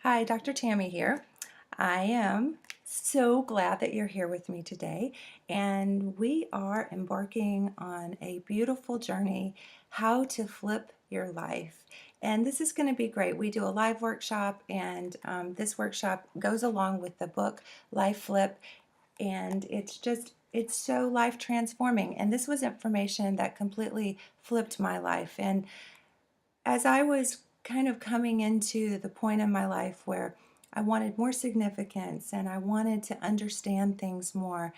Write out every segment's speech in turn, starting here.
Hi, Dr. Tammy here. I am so glad that you're here with me today, and we are embarking on a beautiful journey, how to flip your life. And this is going to be great. We do a live workshop, and this workshop goes along with the book Life Flip, and it's so life transforming. And this was information that completely flipped my life. And as I was kind of coming into the point in my life where I wanted more significance and I wanted to understand things more,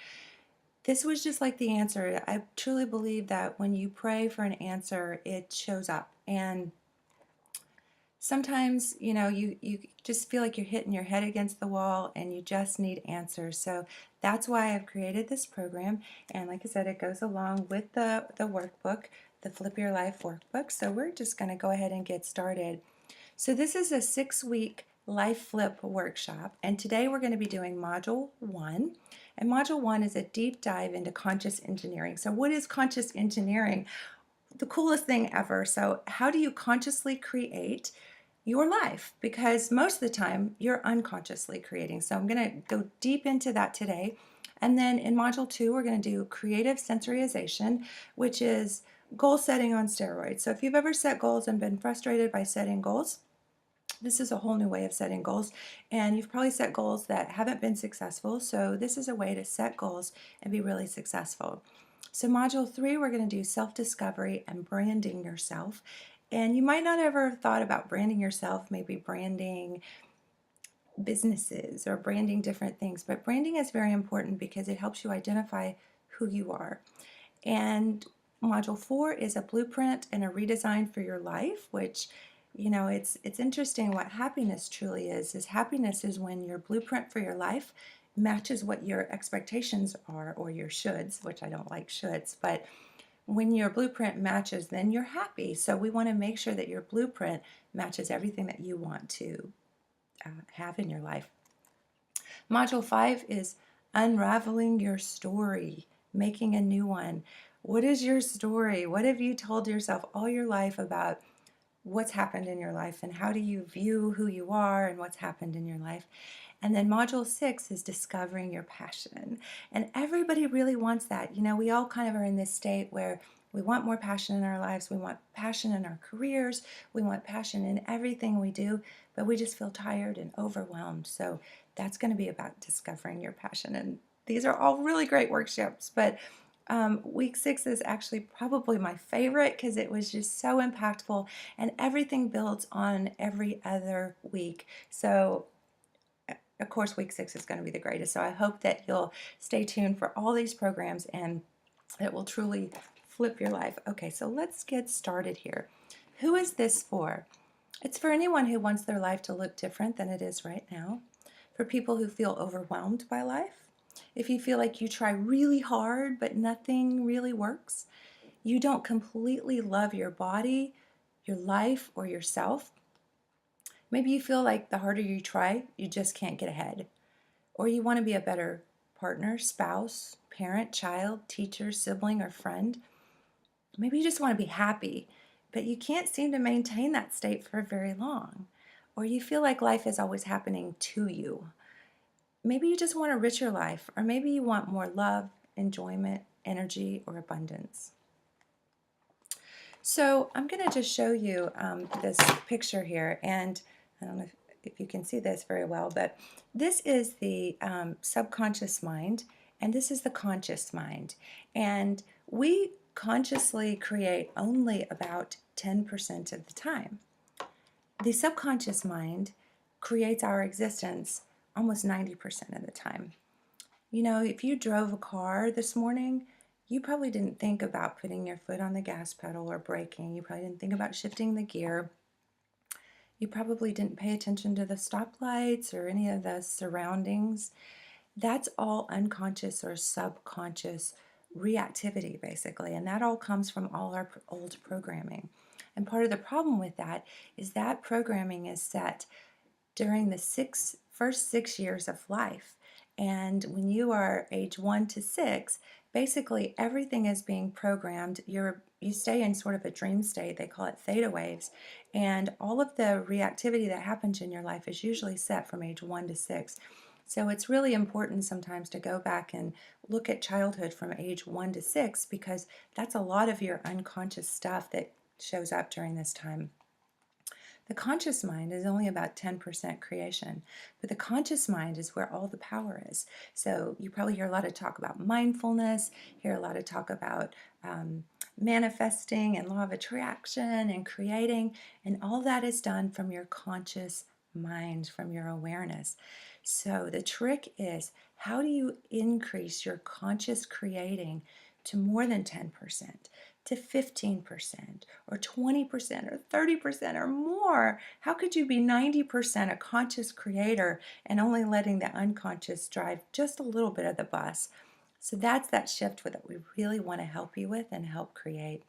this was just like the answer. I truly believe that when you pray for an answer, it shows up. And sometimes, you just feel like you're hitting your head against the wall and you just need answers. So that's why I've created this program. And like I said, it goes along with the workbook, the Flip Your Life workbook. So we're just going to go ahead and get started. So this is a 6-week life flip workshop, and today we're going to be doing module 1. And module 1 is a deep dive into conscious engineering. So what is conscious engineering? The coolest thing ever. So how do you consciously create your life? Because most of the time you're unconsciously creating. So I'm going to go deep into that today. And then in module 2, we're going to do creative sensorization, which is goal setting on steroids. So if you've ever set goals and been frustrated by setting goals, this is a whole new way of setting goals, and you've probably set goals that haven't been successful, so this is a way to set goals and be really successful. So module 3, we're going to do self-discovery and branding yourself. And you might not ever have thought about branding yourself, maybe branding businesses or branding different things, but branding is very important because it helps you identify who you are. And module 4 is a blueprint and a redesign for your life, which, it's interesting what happiness truly is happiness is when your blueprint for your life matches what your expectations are, or your shoulds, which I don't like shoulds, but when your blueprint matches, then you're happy. So we want to make sure that your blueprint matches everything that you want to have in your life. Module 5 is unraveling your story, making a new one. What is your story? What have you told yourself all your life about what's happened in your life, and how do you view who you are and what's happened in your life? And then module 6 is discovering your passion. And everybody really wants that. We all kind of are in this state where we want more passion in our lives. We want passion in our careers. We want passion in everything we do, but we just feel tired and overwhelmed. So that's going to be about discovering your passion. And these are all really great workshops, but week 6 is actually probably my favorite because it was just so impactful, and everything builds on every other week. So of course, week 6 is going to be the greatest. So I hope that you'll stay tuned for all these programs, and it will truly flip your life. Okay, so let's get started here. Who is this for? It's for anyone who wants their life to look different than it is right now. For people who feel overwhelmed by life. If you feel like you try really hard but nothing really works. You don't completely love your body, your life, or yourself. Maybe you feel like the harder you try, you just can't get ahead. Or you want to be a better partner, spouse, parent, child, teacher, sibling, or friend. Maybe you just want to be happy, but you can't seem to maintain that state for very long. Or you feel like life is always happening to you. Maybe you just want a richer life, or maybe you want more love, enjoyment, energy, or abundance. So I'm going to just show you this picture here, and I don't know if you can see this very well, but this is the subconscious mind, and this is the conscious mind. And we consciously create only about 10% of the time. The subconscious mind creates our existence almost 90% of the time. If you drove a car this morning, you probably didn't think about putting your foot on the gas pedal or braking. You probably didn't think about shifting the gear. You probably didn't pay attention to the stoplights or any of the surroundings. That's all unconscious or subconscious reactivity, basically, and that all comes from all our old programming. And part of the problem with that is that programming is set during the first 6 years of life. And when you are age 1 to 6, basically everything is being programmed. Your you stay in sort of a dream state. They call it theta waves. And all of the reactivity that happens in your life is usually set from age 1 to 6. So it's really important sometimes to go back and look at childhood from age 1 to 6, because that's a lot of your unconscious stuff that shows up during this time. The conscious mind is only about 10% creation, but the conscious mind is where all the power is. So you probably hear a lot of talk about mindfulness, hear a lot of talk about manifesting and law of attraction and creating, and all that is done from your conscious mind, from your awareness. So the trick is, how do you increase your conscious creating to more than 10%? To 15% or 20% or 30% or more? How could you be 90% a conscious creator and only letting the unconscious drive just a little bit of the bus? So that's that shift that we really want to help you with and help create.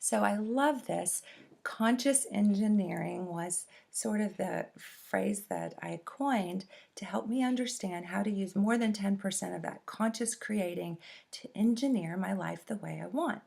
So I love this. Conscious engineering was sort of the phrase that I coined to help me understand how to use more than 10% of that conscious creating to engineer my life the way I want.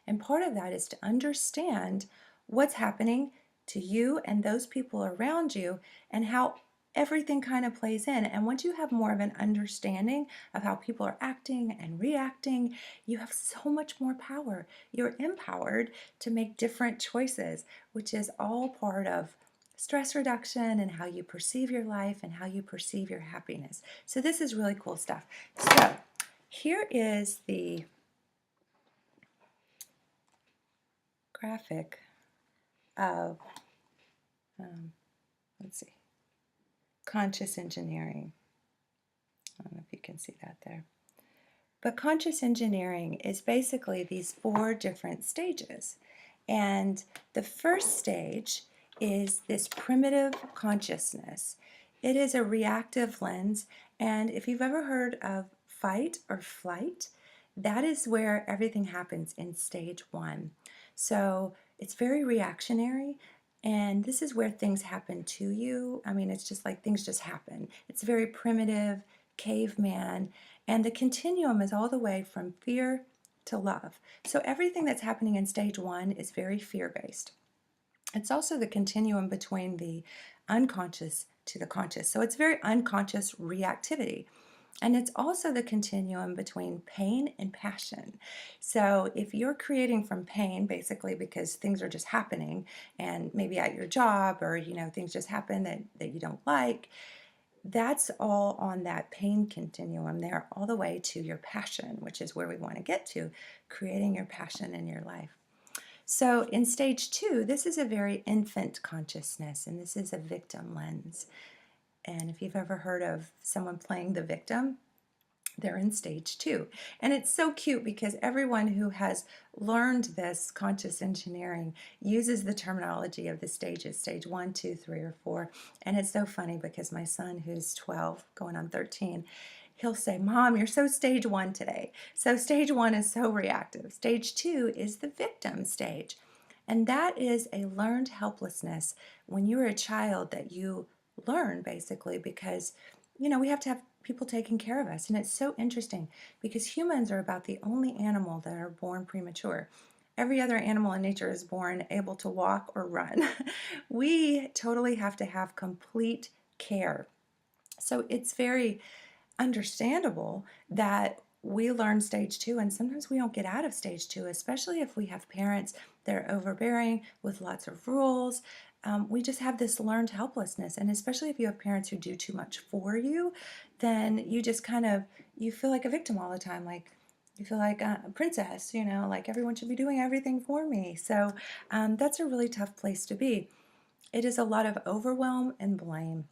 And part of that is to understand what's happening to you and those people around you and how everything kind of plays in. And once you have more of an understanding of how people are acting and reacting, you have so much more power. You're empowered to make different choices, which is all part of stress reduction and how you perceive your life and how you perceive your happiness. So this is really cool stuff. So here is the graphic of, let's see, conscious engineering. I don't know if you can see that there. But conscious engineering is basically these 4 different stages. And the first stage is this primitive consciousness. It is a reactive lens, and if you've ever heard of fight or flight, that is where everything happens in stage 1. So it's very reactionary, and this is where things happen to you. I mean, it's just like things just happen. It's very primitive, caveman, and the continuum is all the way from fear to love. So everything that's happening in stage 1 is very fear-based. It's also the continuum between the unconscious to the conscious. So it's very unconscious reactivity. And it's also the continuum between pain and passion. So if you're creating from pain, basically because things are just happening, and maybe at your job or, things just happen that you don't like, that's all on that pain continuum there, all the way to your passion, which is where we want to get to, creating your passion in your life. So in stage 2, this is a very infant consciousness, and this is a victim lens. And if you've ever heard of someone playing the victim, they're in stage 2. And it's so cute because everyone who has learned this conscious engineering uses the terminology of the stages, stage 1, 2, 3, or 4. And it's so funny because my son, who's 12, going on 13, he'll say, "Mom, you're so stage 1 today." So stage 1 is so reactive. Stage 2 is the victim stage. And that is a learned helplessness when you're a child that you learn, basically, because we have to have people taking care of us. And it's so interesting because humans are about the only animal that are born premature. Every other animal in nature is born able to walk or run. We totally have to have complete care. So it's very understandable that we learn stage 2, and sometimes we don't get out of stage 2, especially if we have parents that are overbearing with lots of rules. We just have this learned helplessness, and especially if you have parents who do too much for you, then you just you feel like a victim all the time, like you feel like a princess, like everyone should be doing everything for me. So that's a really tough place to be. It is a lot of overwhelm and blame.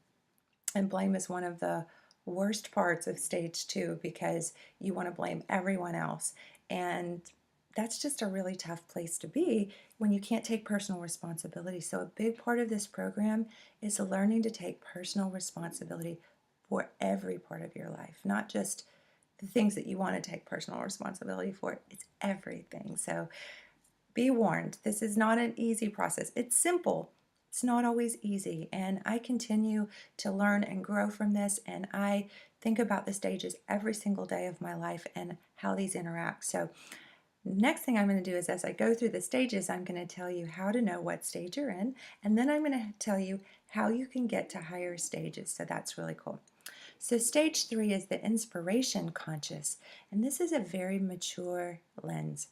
And blame is one of the worst parts of stage 2 because you want to blame everyone else. And that's just a really tough place to be when you can't take personal responsibility. So a big part of this program is learning to take personal responsibility for every part of your life, not just the things that you want to take personal responsibility for. It's everything. So be warned, this is not an easy process. It's simple. It's not always easy. And I continue to learn and grow from this. And I think about the stages every single day of my life and how these interact. So Next thing I'm going to do is, as I go through the stages, I'm going to tell you how to know what stage you're in, and then I'm going to tell you how you can get to higher stages. So that's really cool. So stage 3 is the inspiration conscious, and this is a very mature lens.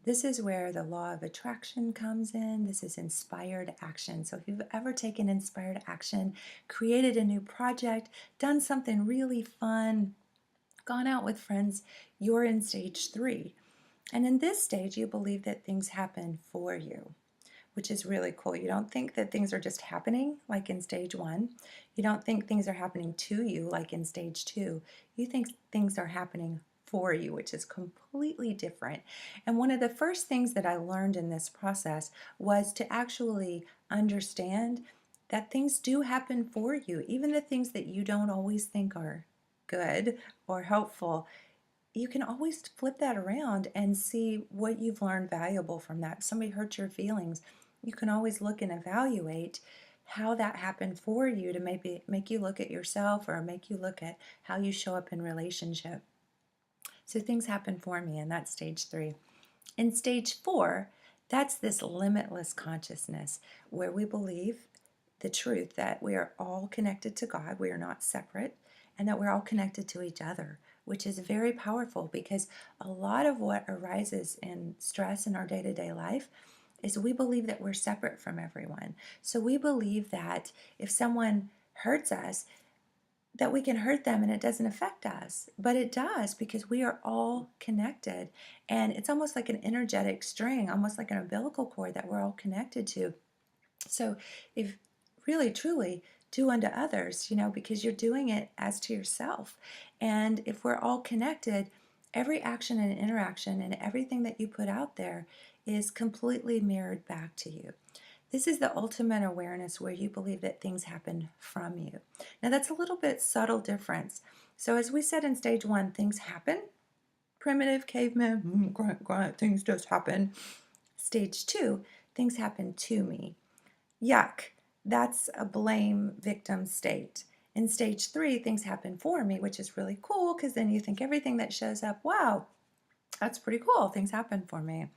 This is where the law of attraction comes in. This is inspired action. So if you've ever taken inspired action, created a new project, done something really fun, gone out with friends, you're in stage 3. And in this stage, you believe that things happen for you, which is really cool. You don't think that things are just happening like in stage 1. You don't think things are happening to you like in stage 2. You think things are happening for you, which is completely different. And one of the first things that I learned in this process was to actually understand that things do happen for you, even the things that you don't always think are good or helpful. You can always flip that around and see what you've learned valuable from that. If somebody hurt your feelings, you can always look and evaluate how that happened for you to maybe make you look at yourself or make you look at how you show up in relationship. So things happen for me, and that's stage 3. In stage 4, that's this limitless consciousness where we believe the truth that we are all connected to God, we are not separate, and that we're all connected to each other, which is very powerful because a lot of what arises in stress in our day-to-day life is we believe that we're separate from everyone. So we believe that if someone hurts us, that we can hurt them and it doesn't affect us. But it does, because we are all connected. And it's almost like an energetic string, almost like an umbilical cord that we're all connected to. So if really truly do unto others, because you're doing it as to yourself. And if we're all connected, every action and interaction and everything that you put out there is completely mirrored back to you. This is the ultimate awareness where you believe that things happen from you. Now that's a little bit subtle difference. So as we said in stage 1, things happen. Primitive caveman, grunt, grunt, things just happen. Stage 2, things happen to me. Yuck, that's a blame victim state. In stage 3, things happen for me, which is really cool because then you think everything that shows up, wow, that's pretty cool, things happen for me.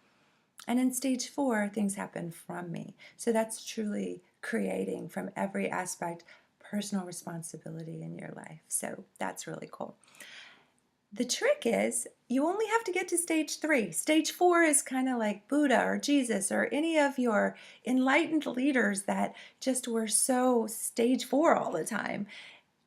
And in stage 4, things happen from me. So that's truly creating from every aspect personal responsibility in your life. So that's really cool. The trick is you only have to get to stage 3. Stage 4 is kind of like Buddha or Jesus or any of your enlightened leaders that just were so stage 4 all the time.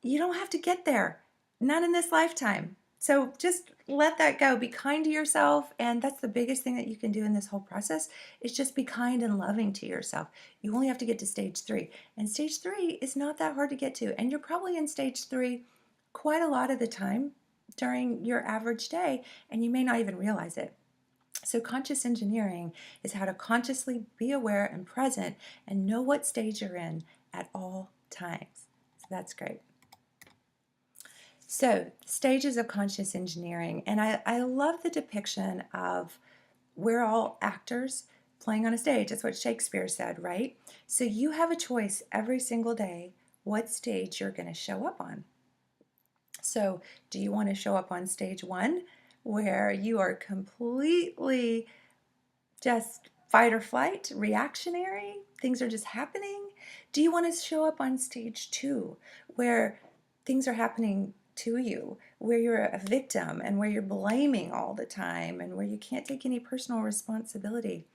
You don't have to get there, not in this lifetime. So just let that go. Be kind to yourself, and that's the biggest thing that you can do in this whole process is just be kind and loving to yourself. You only have to get to stage 3, and stage 3 is not that hard to get to, and you're probably in stage 3 quite a lot of the time during your average day, and you may not even realize it. So conscious engineering is how to consciously be aware and present and know what stage you're in at all times. So that's great. So, stages of conscious engineering, and I love the depiction of we're all actors playing on a stage. That's what Shakespeare said, right? So, you have a choice every single day what stage you're going to show up on. So, do you want to show up on stage 1 where you are completely just fight or flight, reactionary? Things are just happening? Do you want to show up on stage 2 where things are happening to you, where you're a victim and where you're blaming all the time and where you can't take any personal responsibility?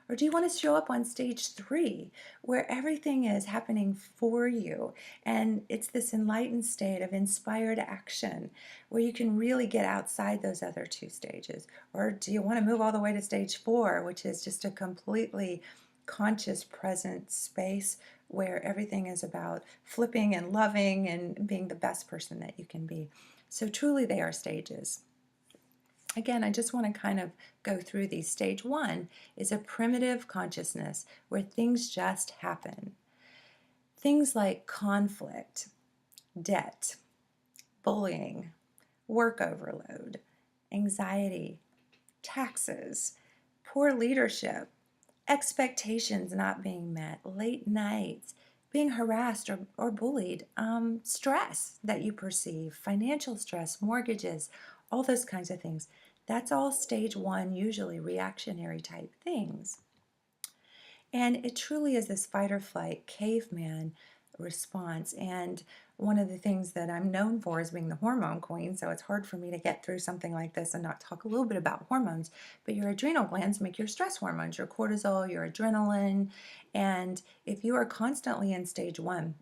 Or do you want to show up on stage 3 where everything is happening for you and it's this enlightened state of inspired action where you can really get outside those other 2 stages? Or do you want to move all the way to stage 4, which is just a completely conscious present space where everything is about flipping and loving and being the best person that you can be? So truly they are stages. Again, I just want to kind of go through these. Stage 1 is a primitive consciousness where things just happen. Things like conflict, debt, bullying, work overload, anxiety, taxes, poor leadership, expectations not being met, late nights, being harassed or bullied, stress that you perceive, financial stress, mortgages, all those kinds of things. That's all stage 1, usually reactionary type things. And it truly is this fight or flight caveman response. And one of the things that I'm known for is being the hormone queen. So it's hard for me to get through something like this and not talk a little bit about hormones. But your adrenal glands make your stress hormones, your cortisol, your adrenaline. And if you are constantly in stage 1,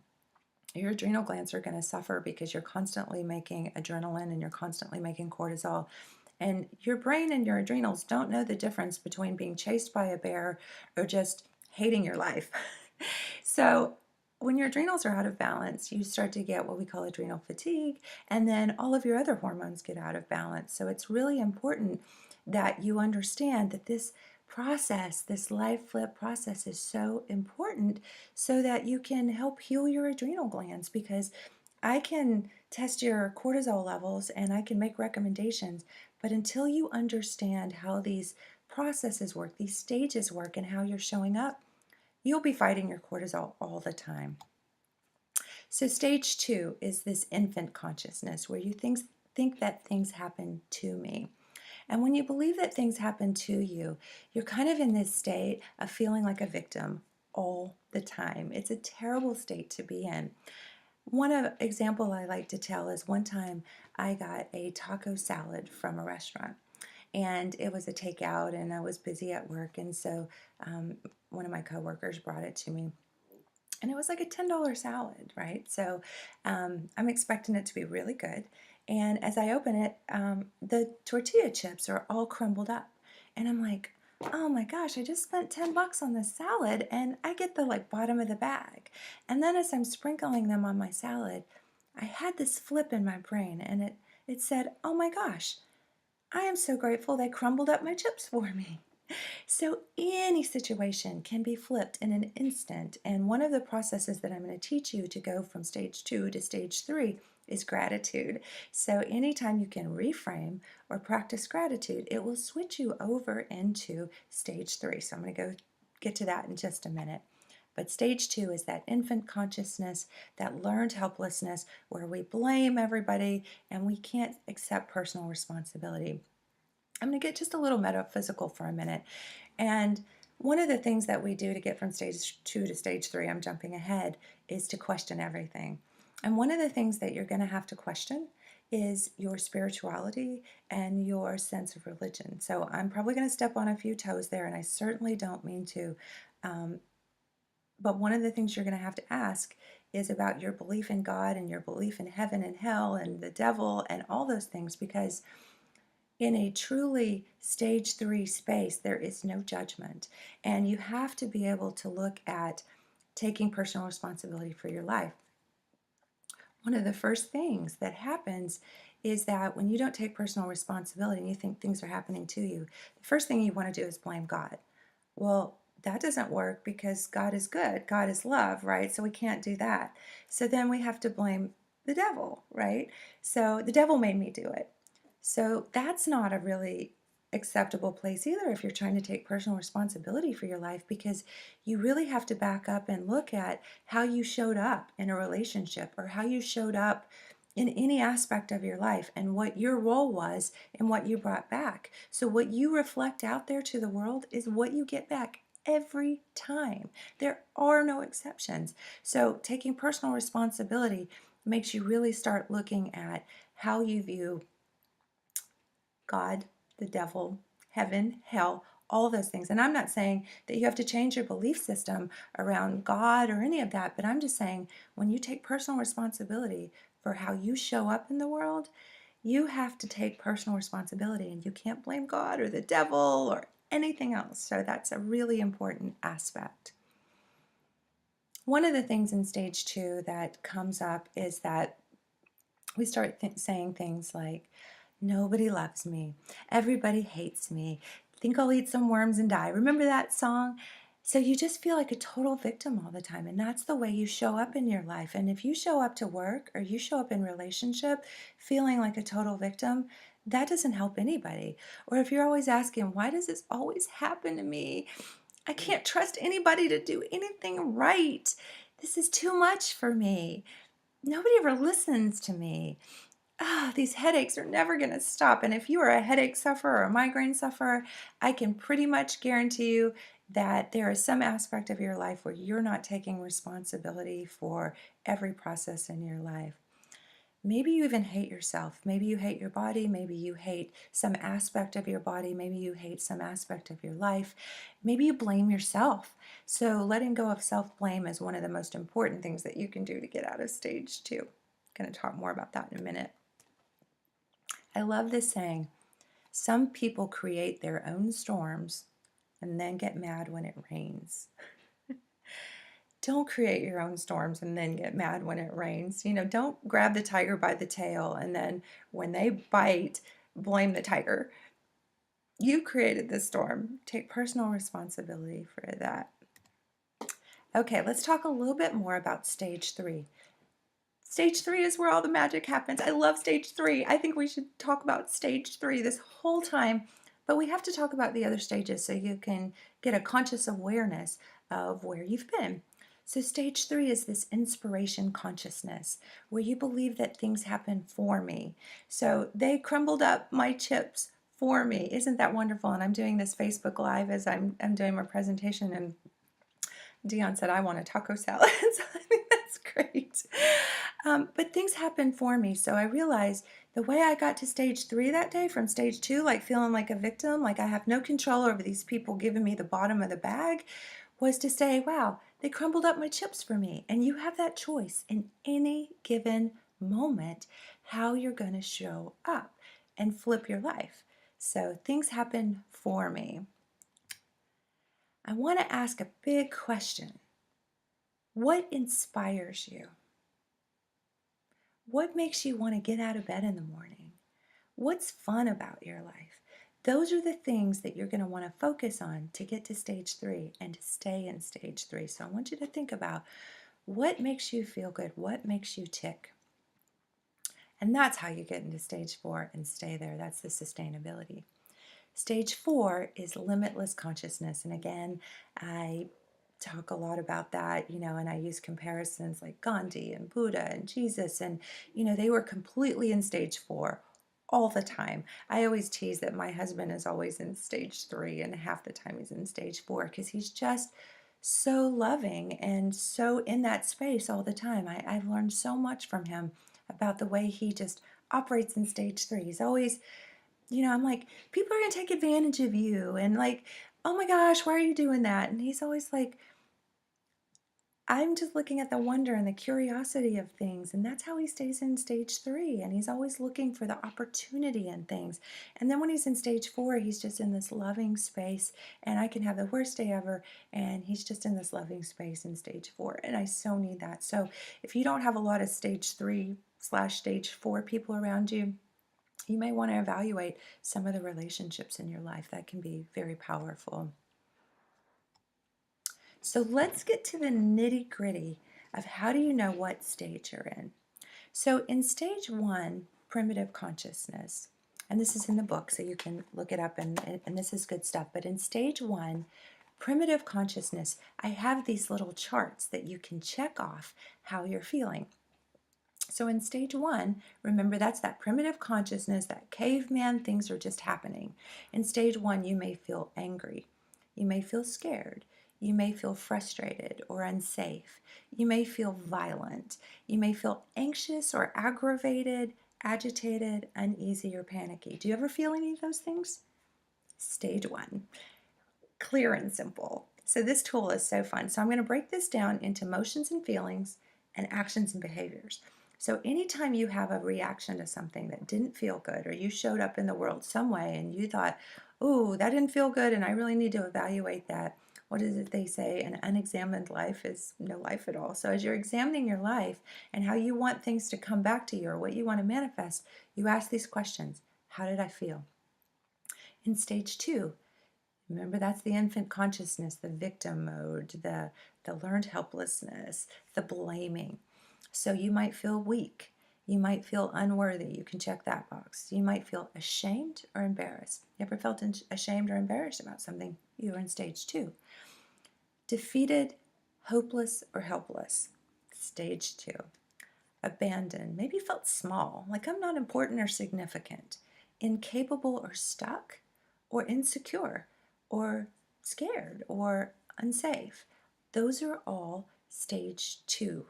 your adrenal glands are going to suffer because you're constantly making adrenaline and you're constantly making cortisol. And your brain and your adrenals don't know the difference between being chased by a bear or just hating your life. So, when your adrenals are out of balance, you start to get what we call adrenal fatigue, and then all of your other hormones get out of balance. So, it's really important that you understand that this process, this life flip process, is so important so that you can help heal your adrenal glands, because I can test your cortisol levels and I can make recommendations, but until you understand how these processes work, these stages work, and how you're showing up, you'll be fighting your cortisol all the time. So, stage 2 is this infant consciousness where you think that things happen to me. And when you believe that things happen to you, you're kind of in this state of feeling like a victim all the time. It's a terrible state to be in. One example I like to tell is one time I got a taco salad from a restaurant, and it was a takeout, and I was busy at work, and so one of my coworkers brought it to me. And it was like a $10 salad, right? So I'm expecting it to be really good. And as I open it, the tortilla chips are all crumbled up. And I'm like, oh my gosh, I just spent 10 bucks on this salad and I get the like bottom of the bag. And then as I'm sprinkling them on my salad, I had this flip in my brain, and it said, oh my gosh, I am so grateful they crumbled up my chips for me. So any situation can be flipped in an instant. And one of the processes that I'm going to teach you to go from stage 2 to stage 3 is gratitude. So anytime you can reframe or practice gratitude, it will switch you over into stage 3. So I'm going to go get to that in just a minute. But stage 2 is that infant consciousness, that learned helplessness where we blame everybody and we can't accept personal responsibility. I'm going to get just a little metaphysical for a minute. And one of the things that we do to get from stage 2 to stage 3, I'm jumping ahead, is to question everything. And one of the things that you're going to have to question is your spirituality and your sense of religion. So I'm probably going to step on a few toes there, and I certainly don't mean to. But one of the things you're going to have to ask is about your belief in God and your belief in heaven and hell and the devil and all those things, because in a truly stage 3 space, there is no judgment. And you have to be able to look at taking personal responsibility for your life. One of the first things that happens is that when you don't take personal responsibility and you think things are happening to you, the first thing you want to do is blame God. Well, that doesn't work because God is good. God is love, right? So we can't do that. So then we have to blame the devil, right? So the devil made me do it. So that's not a really acceptable place either if you're trying to take personal responsibility for your life, because you really have to back up and look at how you showed up in a relationship or how you showed up in any aspect of your life and what your role was and what you brought back. So what you reflect out there to the world is what you get back every time. There are no exceptions. So taking personal responsibility makes you really start looking at how you view God, the devil, heaven, hell, all those things. And I'm not saying that you have to change your belief system around God or any of that, but I'm just saying when you take personal responsibility for how you show up in the world, you have to take personal responsibility, and you can't blame God or the devil or anything else. So that's a really important aspect. One of the things in stage 2 that comes up is that we start saying things like, nobody loves me, everybody hates me, think I'll eat some worms and die. Remember that song? So you just feel like a total victim all the time, and that's the way you show up in your life. And if you show up to work or you show up in relationship feeling like a total victim, that doesn't help anybody. Or if you're always asking, why does this always happen to me? I can't trust anybody to do anything right. This is too much for me. Nobody ever listens to me. these headaches are never going to stop. And if you are a headache sufferer or a migraine sufferer, I can pretty much guarantee you that there is some aspect of your life where you're not taking responsibility for every process in your life. Maybe you even hate yourself. Maybe you hate your body. Maybe you hate some aspect of your body. Maybe you hate some aspect of your life. Maybe you blame yourself. So letting go of self-blame is one of the most important things that you can do to get out of stage 2. I'm going to talk more about that in a minute. I love this saying, some people create their own storms and then get mad when it rains. Don't create your own storms and then get mad when it rains. Don't grab the tiger by the tail and then when they bite, blame the tiger. You created the storm. Take personal responsibility for that. Okay, let's talk a little bit more about stage 3. Stage 3 is where all the magic happens. I love stage 3. I think we should talk about stage 3 this whole time, but we have to talk about the other stages so you can get a conscious awareness of where you've been. So stage 3 is this inspiration consciousness where you believe that things happen for me. So they crumbled up my chips for me. Isn't that wonderful? And I'm doing this Facebook Live as I'm doing my presentation, and Dion said, I want a taco salad. So I think that's great. But things happen for me. So I realized the way I got to stage 3 that day from stage 2, like feeling like a victim, like I have no control over these people giving me the bottom of the bag, was to say, wow, they crumbled up my chips for me. And you have that choice in any given moment how you're going to show up and flip your life. So things happen for me. I want to ask a big question. What inspires you? What makes you want to get out of bed in the morning? What's fun about your life? Those are the things that you're going to want to focus on to get to stage 3 and to stay in stage 3. So I want you to think about what makes you feel good, what makes you tick. And that's how you get into stage 4 and stay there. That's the sustainability. Stage 4 is limitless consciousness. And again, I talk a lot about that, and I use comparisons like Gandhi and Buddha and Jesus. And, they were completely in stage 4 all the time. I always tease that my husband is always in stage 3 and half the time he's in stage 4 because he's just so loving and so in that space all the time. I've learned so much from him about the way he just operates in stage 3. He's always, I'm like, people are going to take advantage of you. And like, oh my gosh, why are you doing that? And he's always like, I'm just looking at the wonder and the curiosity of things. And that's how he stays in stage 3. And he's always looking for the opportunity in things. And then when he's in stage 4, he's just in this loving space. And I can have the worst day ever. And he's just in this loving space in stage 4. And I so need that. So if you don't have a lot of stage 3/stage 4 people around you, you may want to evaluate some of the relationships in your life. That can be very powerful. So let's get to the nitty-gritty of how do you know what stage you're in. So in stage 1, primitive consciousness, and this is in the book so you can look it up, and this is good stuff, but in stage 1, primitive consciousness, I have these little charts that you can check off how you're feeling. So in stage 1, remember that's that primitive consciousness, that caveman, things are just happening. In stage 1, you may feel angry. You may feel scared. You may feel frustrated or unsafe. You may feel violent. You may feel anxious or aggravated, agitated, uneasy, or panicky. Do you ever feel any of those things? Stage 1. Clear and simple. So this tool is so fun. So I'm going to break this down into emotions and feelings and actions and behaviors. So anytime you have a reaction to something that didn't feel good, or you showed up in the world some way and you thought, oh, that didn't feel good and I really need to evaluate that. What is it they say? An unexamined life is no life at all. So as you're examining your life and how you want things to come back to you or what you want to manifest, you ask these questions. How did I feel? In stage 2, remember, that's the infant consciousness, the victim mode, the learned helplessness, the blaming. So you might feel weak. You might feel unworthy. You can check that box. You might feel ashamed or embarrassed. You ever felt ashamed or embarrassed about something? You were in stage 2. Defeated, hopeless, or helpless. Stage 2. abandoned, maybe felt small, like I'm not important or significant, incapable or stuck, or insecure, or scared, or unsafe. Those are all stage 2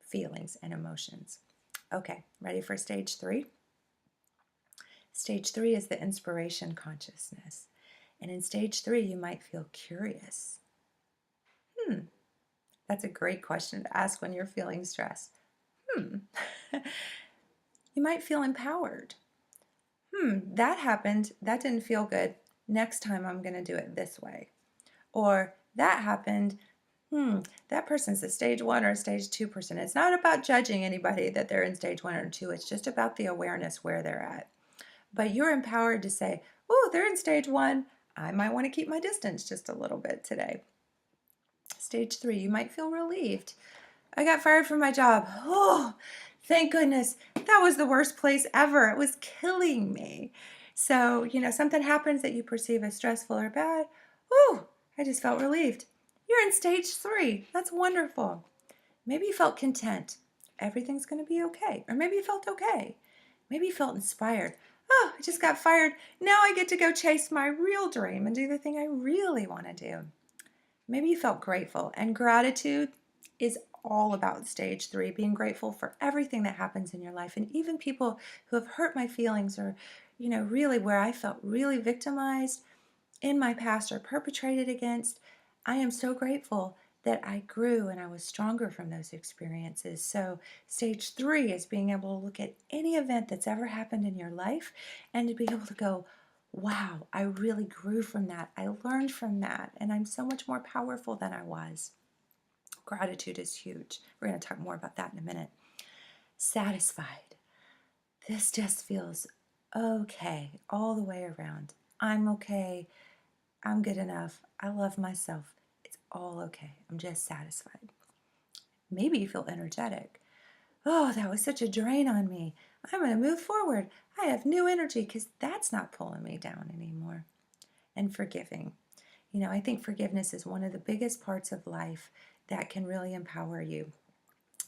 feelings and emotions. Okay, ready for stage 3? Stage 3 is the inspiration consciousness. And in stage 3, you might feel curious. That's a great question to ask when you're feeling stressed. Hmm. You might feel empowered. That happened. That didn't feel good. Next time I'm going to do it this way. Or that happened. That person's a stage 1 or a stage 2 person. It's not about judging anybody that they're in stage 1 or 2. It's just about the awareness where they're at. But you're empowered to say, oh, they're in stage 1. I might want to keep my distance just a little bit today. Stage 3, you might feel relieved. I got fired from my job. Oh, thank goodness. That was the worst place ever. It was killing me. So, something happens that you perceive as stressful or bad. Oh, I just felt relieved. You're in stage 3. That's wonderful. Maybe you felt content. Everything's going to be okay. Or maybe you felt okay. Maybe you felt inspired. Oh, I just got fired. Now I get to go chase my real dream and do the thing I really want to do. Maybe you felt grateful. And gratitude is all about stage 3, being grateful for everything that happens in your life. And even people who have hurt my feelings or, really where I felt really victimized in my past or perpetrated against, I am so grateful that I grew and I was stronger from those experiences. So stage 3 is being able to look at any event that's ever happened in your life and to be able to go, wow, I really grew from that. I learned from that, and I'm so much more powerful than I was. Gratitude is huge. We're going to talk more about that in a minute. Satisfied. This just feels okay all the way around. I'm okay. I'm good enough. I love myself. It's all okay. I'm just satisfied. Maybe you feel energetic. Oh, that was such a drain on me. I'm going to move forward. I have new energy because that's not pulling me down anymore. And forgiving. I think forgiveness is one of the biggest parts of life that can really empower you.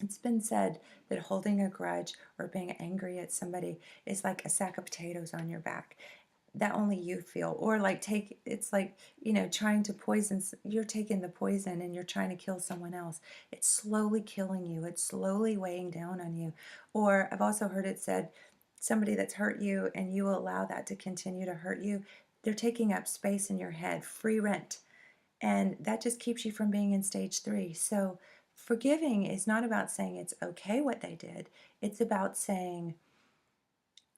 It's been said that holding a grudge or being angry at somebody is like a sack of potatoes on your back that only you feel, or it's like trying to poison. You're taking the poison and you're trying to kill someone else. It's slowly killing you. It's slowly weighing down on you. Or I've also heard it said, somebody that's hurt you and you allow that to continue to hurt you, they're taking up space in your head, free rent, and that just keeps you from being in stage 3. So forgiving is not about saying it's okay what they did. It's about saying,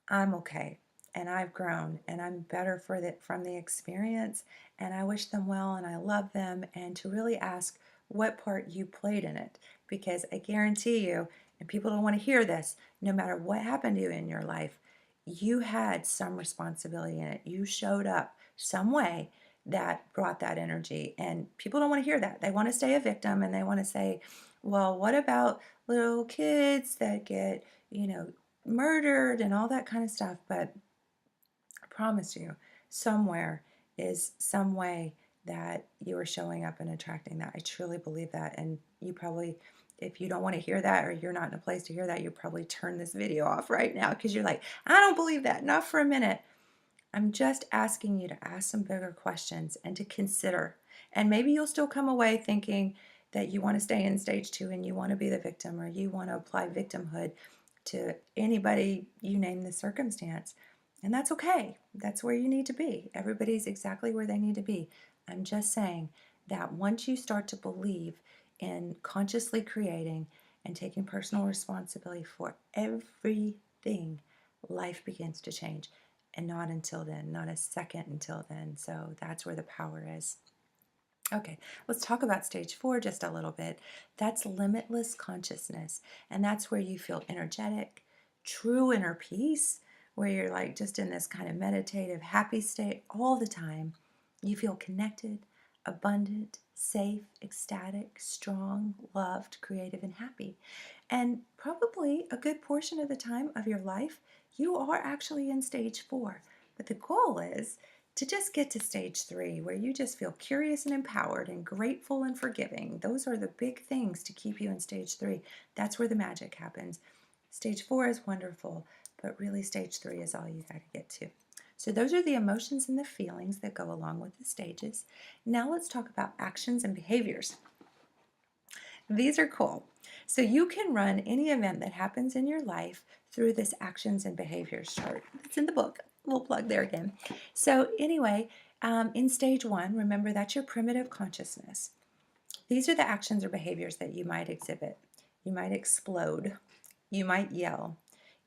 I'm okay and I've grown and I'm better from the experience, and I wish them well and I love them, and to really ask what part you played in it, because I guarantee you, and people don't want to hear this, no matter what happened to you in your life, you had some responsibility in it. You showed up some way that brought that energy, and people don't want to hear that. They want to stay a victim and they want to say, well, what about little kids that get, murdered and all that kind of stuff? But I promise you, somewhere is some way that you are showing up and attracting that. I truly believe that. And you probably, if you don't want to hear that or you're not in a place to hear that, you probably turn this video off right now because you're like, I don't believe that, not for a minute. I'm just asking you to ask some bigger questions and to consider. And maybe you'll still come away thinking that you want to stay in stage 2 and you want to be the victim, or you want to apply victimhood to anybody, you name the circumstance. And that's okay. That's where you need to be. Everybody's exactly where they need to be. I'm just saying that once you start to believe in consciously creating and taking personal responsibility for everything, life begins to change. And not until then, not a second until then. So that's where the power is. Okay, let's talk about stage 4 just a little bit. That's limitless consciousness. And that's where you feel energetic, true inner peace, where you're like just in this kind of meditative, happy state all the time. You feel connected, abundant, safe, ecstatic, strong, loved, creative, and happy. And probably a good portion of the time of your life, you are actually in stage 4. But the goal is to just get to stage 3, where you just feel curious and empowered and grateful and forgiving. Those are the big things to keep you in stage 3. That's where the magic happens. Stage 4 is wonderful, but really stage 3 is all you got to get to. So those are the emotions and the feelings that go along with the stages. Now let's talk about actions and behaviors. These are cool. So you can run any event that happens in your life through this actions and behaviors chart. It's in the book. We'll plug there again. So anyway, in stage 1, remember that's your primitive consciousness. These are the actions or behaviors that you might exhibit. You might explode. You might yell.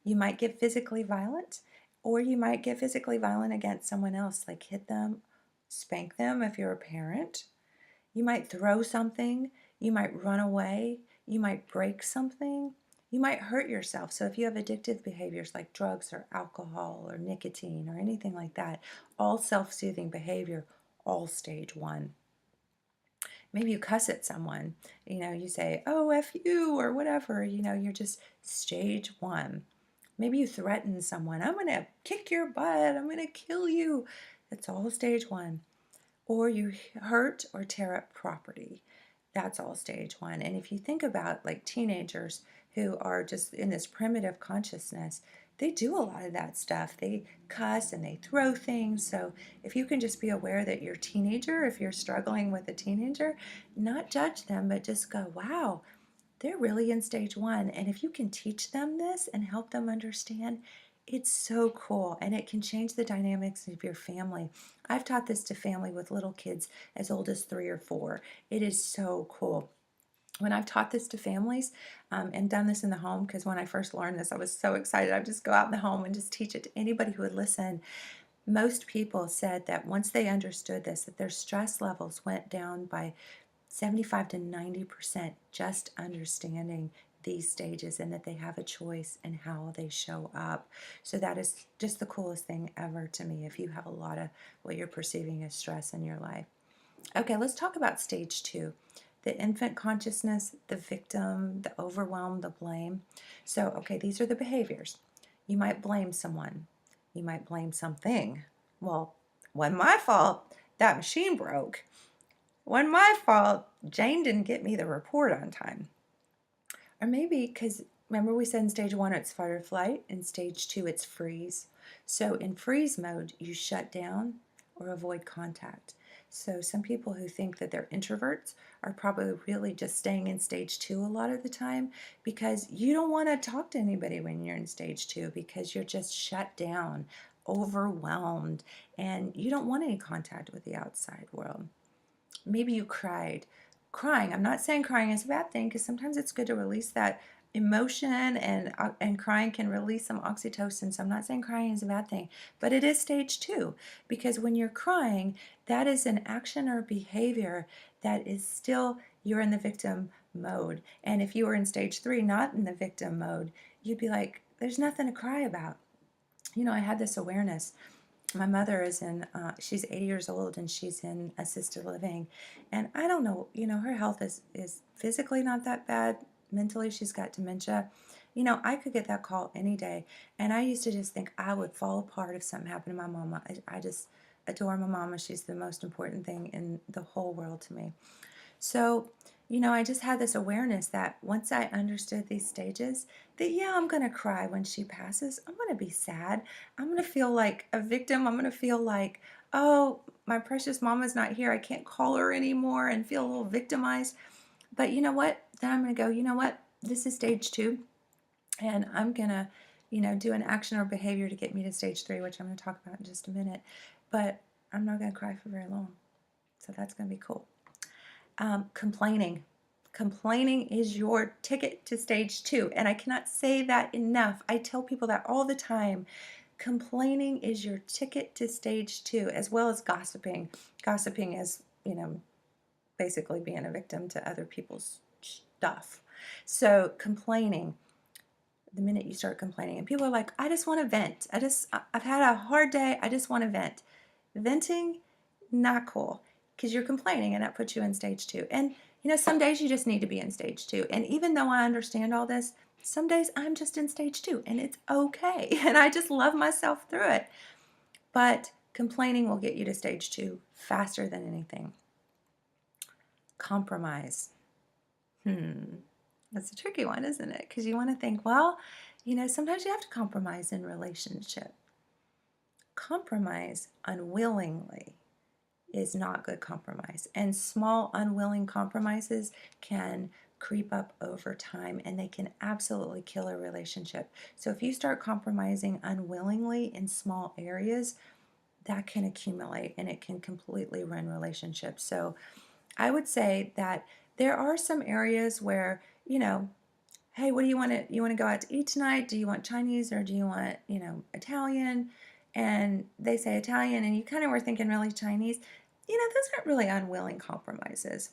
You might get physically violent, or you might get physically violent against someone else, like hit them, spank them if you're a parent. You might throw something. You might run away. You might break something. You might hurt yourself. So if you have addictive behaviors like drugs or alcohol or nicotine or anything like that, all self-soothing behavior, all stage 1. Maybe you cuss at someone, you say, oh, F you, or whatever, you're just stage 1. Maybe you threaten someone, I'm going to kick your butt, I'm going to kill you. That's all stage 1. Or you hurt or tear up property. That's all stage 1. And if you think about like teenagers who are just in this primitive consciousness, they do a lot of that stuff. They cuss and they throw things. So if you can just be aware that your teenager, if you're struggling with a teenager, not judge them, but just go, wow, they're really in stage 1. And if you can teach them this and help them understand, it's so cool, and it can change the dynamics of your family. I've taught this to family with little kids as old as 3 or 4. It is so cool. When I've taught this to families and done this in the home, because when I first learned this, I was so excited. I'd just go out in the home and just teach it to anybody who would listen. Most people said that once they understood this, that their stress levels went down by 75 to 90% just understanding these stages, and that they have a choice in how they show up. So that is just the coolest thing ever to me if you have a lot of what you're perceiving as stress in your life. Okay, let's talk about stage 2. The infant consciousness, the victim, the overwhelm, the blame. So, okay, these are the behaviors. You might blame someone. You might blame something. Well, wasn't my fault. That machine broke. Wasn't my fault. Jane didn't get me the report on time. Or maybe because remember we said in stage 1 it's fight or flight, in stage 2 it's freeze. So in freeze mode you shut down or avoid contact. So some people who think that they're introverts are probably really just staying in stage 2 a lot of the time, because you don't want to talk to anybody when you're in stage 2 because you're just shut down, overwhelmed, and you don't want any contact with the outside world. Maybe you cried. Crying, I'm not saying crying is a bad thing, because sometimes it's good to release that emotion, and crying can release some oxytocin. So I'm not saying crying is a bad thing, but it is stage 2, because when you're crying, that is an action or behavior that is still, you're in the victim mode. And if you were in stage 3, not in the victim mode, you'd be like, there's nothing to cry about. I had this awareness. My mother is she's 80 years old, and she's in assisted living. And I don't know, her health is physically not that bad. Mentally, she's got dementia. I could get that call any day. And I used to just think I would fall apart if something happened to my mama. I just adore my mama. She's the most important thing in the whole world to me. So, I just had this awareness that once I understood these stages, that yeah, I'm going to cry when she passes. I'm going to be sad. I'm going to feel like a victim. I'm going to feel like, oh, my precious mama's not here. I can't call her anymore, and feel a little victimized. But you know what? Then I'm going to go, you know what? This is stage 2, and I'm going to, do an action or behavior to get me to stage 3, which I'm going to talk about in just a minute. But I'm not going to cry for very long. So that's going to be cool. Complaining. Complaining is your ticket to stage 2, and I cannot say that enough. I tell people that all the time. Complaining is your ticket to stage 2, as well as gossiping. Gossiping is, basically being a victim to other people's stuff. So complaining, the minute you start complaining, and people are like, I just want to vent. I've had a hard day. I just want to vent. Venting, not cool, because you're complaining, and that puts you in stage 2. And some days you just need to be in stage 2. And even though I understand all this, some days I'm just in stage 2, and it's okay. And I just love myself through it. But complaining will get you to stage 2 faster than anything. Compromise. That's a tricky one, isn't it? Because you want to think, well, Sometimes you have to compromise in relationship. Compromise unwillingly is not good compromise. And small, unwilling compromises can creep up over time and they can absolutely kill a relationship. So if you start compromising unwillingly in small areas, that can accumulate and it can completely ruin relationships. So I would say that there are some areas where, hey, what do you want to go out to eat tonight? Do you want Chinese or do you want, Italian? And they say Italian and you kind of were thinking really Chinese. Those aren't really unwilling compromises.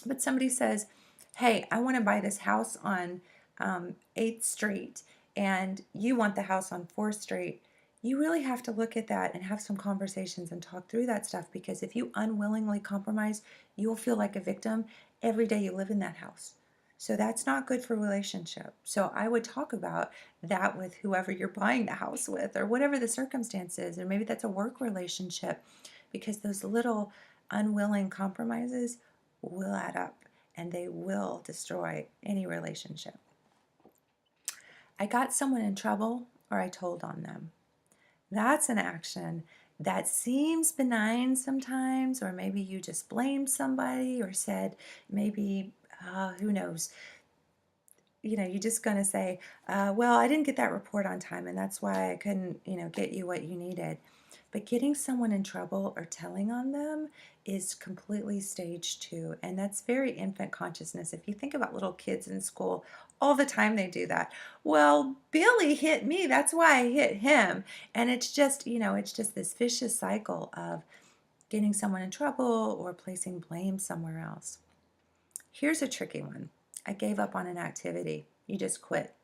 But somebody says, hey, I want to buy this house on 8th Street and you want the house on 4th Street. You really have to look at that and have some conversations and talk through that stuff, because if you unwillingly compromise, you will feel like a victim every day you live in that house. So that's not good for relationship. So I would talk about that with whoever you're buying the house with or whatever the circumstances, or maybe that's a work relationship, because those little unwilling compromises will add up and they will destroy any relationship. I got someone in trouble or I told on them. That's an action that seems benign sometimes, or maybe you just blamed somebody or said maybe, who knows, you're just going to say, well, I didn't get that report on time and that's why I couldn't, get you what you needed. But getting someone in trouble or telling on them is completely stage 2. And that's very infant consciousness. If you think about little kids in school, all the time they do that. Well, Billy hit me. That's why I hit him. And it's just, it's just this vicious cycle of getting someone in trouble or placing blame somewhere else. Here's a tricky one. I gave up on an activity. You just quit.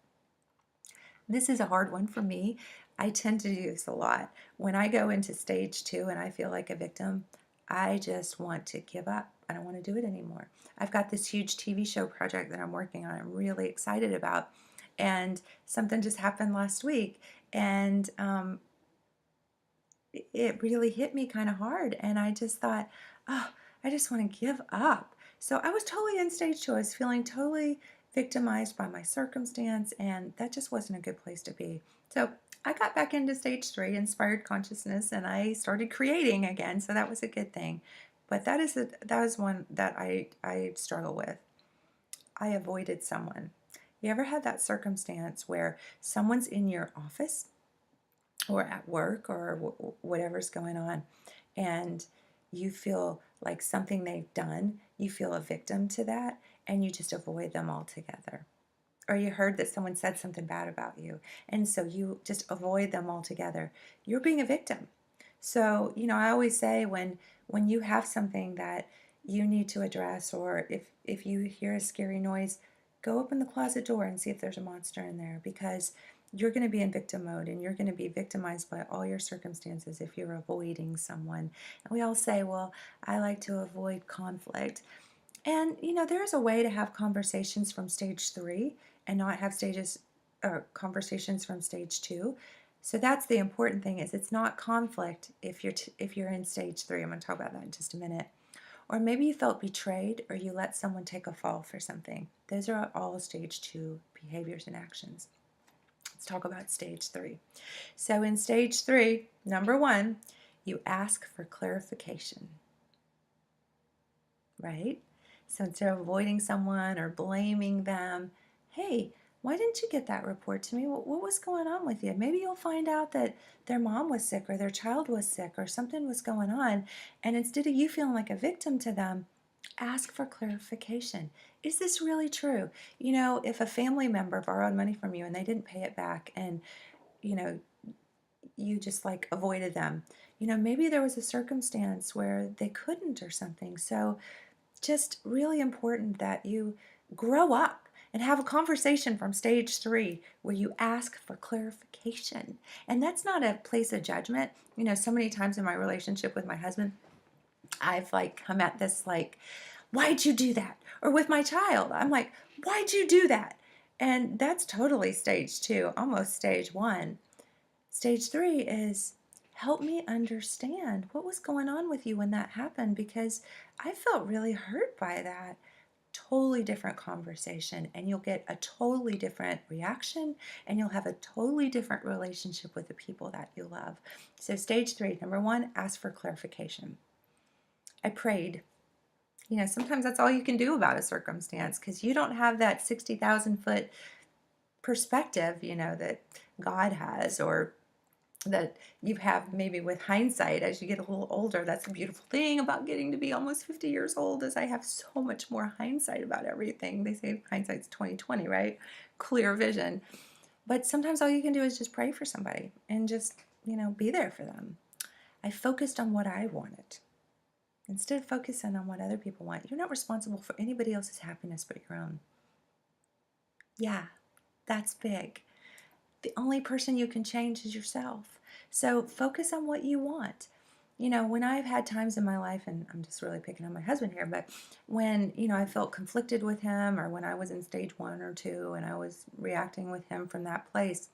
This is a hard one for me. I tend to do this a lot. When I go into stage 2 and I feel like a victim, I just want to give up. I don't want to do it anymore. I've got this huge TV show project that I'm working on. I'm really excited about. And something just happened last week. And it really hit me kind of hard. And I just thought, oh, I just want to give up. So I was totally in stage 2. I was feeling totally victimized by my circumstance, and that just wasn't a good place to be. So I got back into stage 3, inspired consciousness, and I started creating again. So that was a good thing. But that was one that I struggle with. I avoided someone. You ever had that circumstance where someone's in your office or at work or whatever's going on, and you feel like something they've done, you feel a victim to that, and you just avoid them altogether? Or you heard that someone said something bad about you, and so you just avoid them altogether. You're being a victim. So, I always say when you have something that you need to address, or if you hear a scary noise, go open the closet door and see if there's a monster in there, because you're going to be in victim mode and you're going to be victimized by all your circumstances if you're avoiding someone. And we all say, well, I like to avoid conflict. And there's a way to have conversations from stage 3 and not have stages or conversations from stage 2. So that's the important thing, is it's not conflict if you're in stage 3. I'm going to talk about that in just a minute. Or maybe you felt betrayed or you let someone take a fall for something. Those are all stage 2 behaviors and actions. Let's talk about stage 3. So in stage 3, number 1, you ask for clarification, right? So instead of avoiding someone or blaming them, hey, why didn't you get that report to me? What was going on with you? Maybe you'll find out that their mom was sick or their child was sick or something was going on. And instead of you feeling like a victim to them, ask for clarification. Is this really true? If a family member borrowed money from you and they didn't pay it back, and, you just like avoided them, maybe there was a circumstance where they couldn't or something. So just really important that you grow up and have a conversation from stage 3 where you ask for clarification. And that's not a place of judgment. So many times in my relationship with my husband, I've come at this why'd you do that? Or with my child, I'm like, why'd you do that? And that's totally stage 2, almost stage 1. Stage 3 is, help me understand what was going on with you when that happened, because I felt really hurt by that. totally different conversation, and you'll get a totally different reaction, and you'll have a totally different relationship with the people that you love. So stage 3, number 1, ask for clarification. I prayed. Sometimes that's all you can do about a circumstance, because you don't have that 60,000-foot perspective, that God has, or that you have maybe with hindsight as you get a little older. That's the beautiful thing about getting to be almost 50 years old, is I have so much more hindsight about everything. They say hindsight's 20/20, right? Clear vision. But sometimes all you can do is just pray for somebody and just, be there for them. I focused on what I wanted instead of focusing on what other people want. You're not responsible for anybody else's happiness but your own. Yeah, that's big. The only person you can change is yourself. So focus on what you want. When I've had times in my life, and I'm just really picking on my husband here, but when, I felt conflicted with him, or when I was in stage 1 or 2 and I was reacting with him from that place,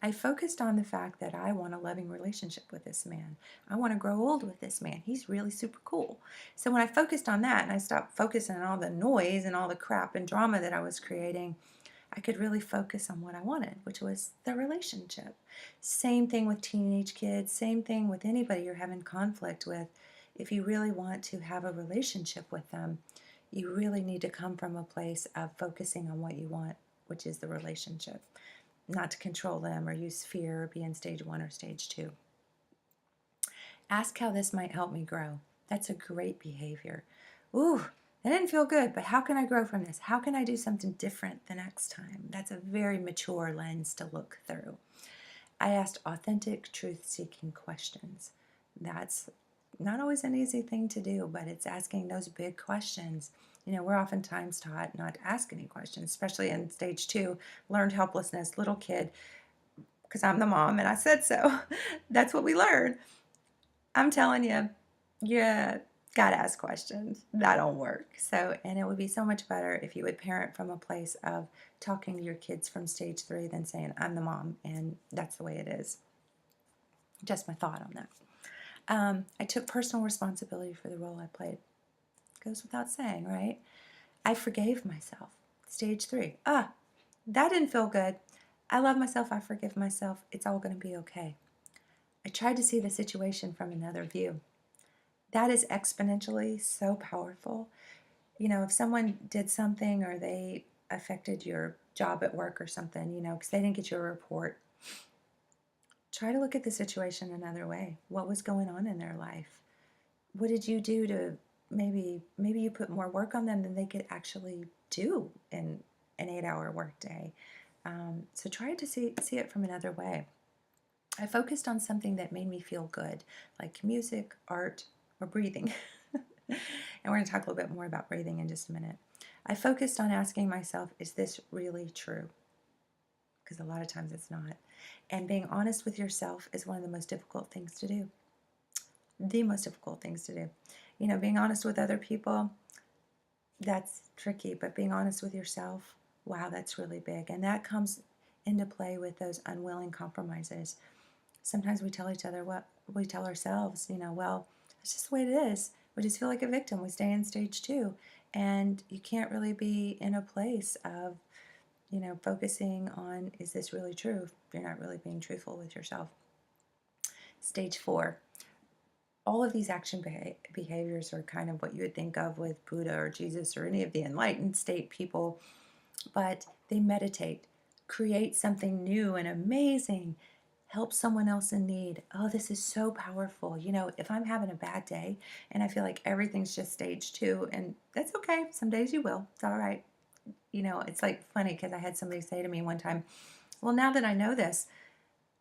I focused on the fact that I want a loving relationship with this man. I want to grow old with this man. He's really super cool. So when I focused on that and I stopped focusing on all the noise and all the crap and drama that I was creating, I could really focus on what I wanted, which was the relationship. Same thing with teenage kids, same thing with anybody you're having conflict with. If you really want to have a relationship with them, you really need to come from a place of focusing on what you want, which is the relationship, not to control them or use fear or be in stage 1 or stage 2. Ask how this might help me grow. That's a great behavior. Ooh, that didn't feel good, but how can I grow from this? How can I do something different the next time? That's a very mature lens to look through. I asked authentic, truth-seeking questions. That's not always an easy thing to do, but it's asking those big questions. We're oftentimes taught not to ask any questions, especially in stage 2, learned helplessness, little kid, because I'm the mom and I said so. That's what we learn. I'm telling you, yeah, gotta ask questions. That don't work. So, and it would be so much better if you would parent from a place of talking to your kids from stage 3 than saying, I'm the mom, and that's the way it is. Just my thought on that. I took personal responsibility for the role I played. Goes without saying, right? I forgave myself. Stage 3. That didn't feel good. I love myself. I forgive myself. It's all going to be okay. I tried to see the situation from another view. That is exponentially so powerful. If someone did something or they affected your job at work or something, because they didn't get your report, try to look at the situation another way. What was going on in their life? What did you do to maybe you put more work on them than they could actually do in an 8-hour workday? So try to see it from another way. I focused on something that made me feel good, like music, art, or breathing. And we're going to talk a little bit more about breathing in just a minute. I focused on asking myself, is this really true? Because a lot of times it's not. And being honest with yourself is one of the most difficult things to do. The most difficult things to do. Being honest with other people, that's tricky, but being honest with yourself, wow, that's really big. And that comes into play with those unwilling compromises. Sometimes we tell each other what we tell ourselves, well, it's just the way it is. We just feel like a victim. We stay in stage 2. And you can't really be in a place of, focusing on, is this really true? If you're not really being truthful with yourself. Stage 4. All of these action behaviors are kind of what you would think of with Buddha or Jesus or any of the enlightened state people, but they meditate, create something new and amazing, help someone else in need. Oh, this is so powerful. If I'm having a bad day and I feel like everything's just stage 2, and that's okay. Some days you will. It's all right. It's like funny because I had somebody say to me one time, well, now that I know this,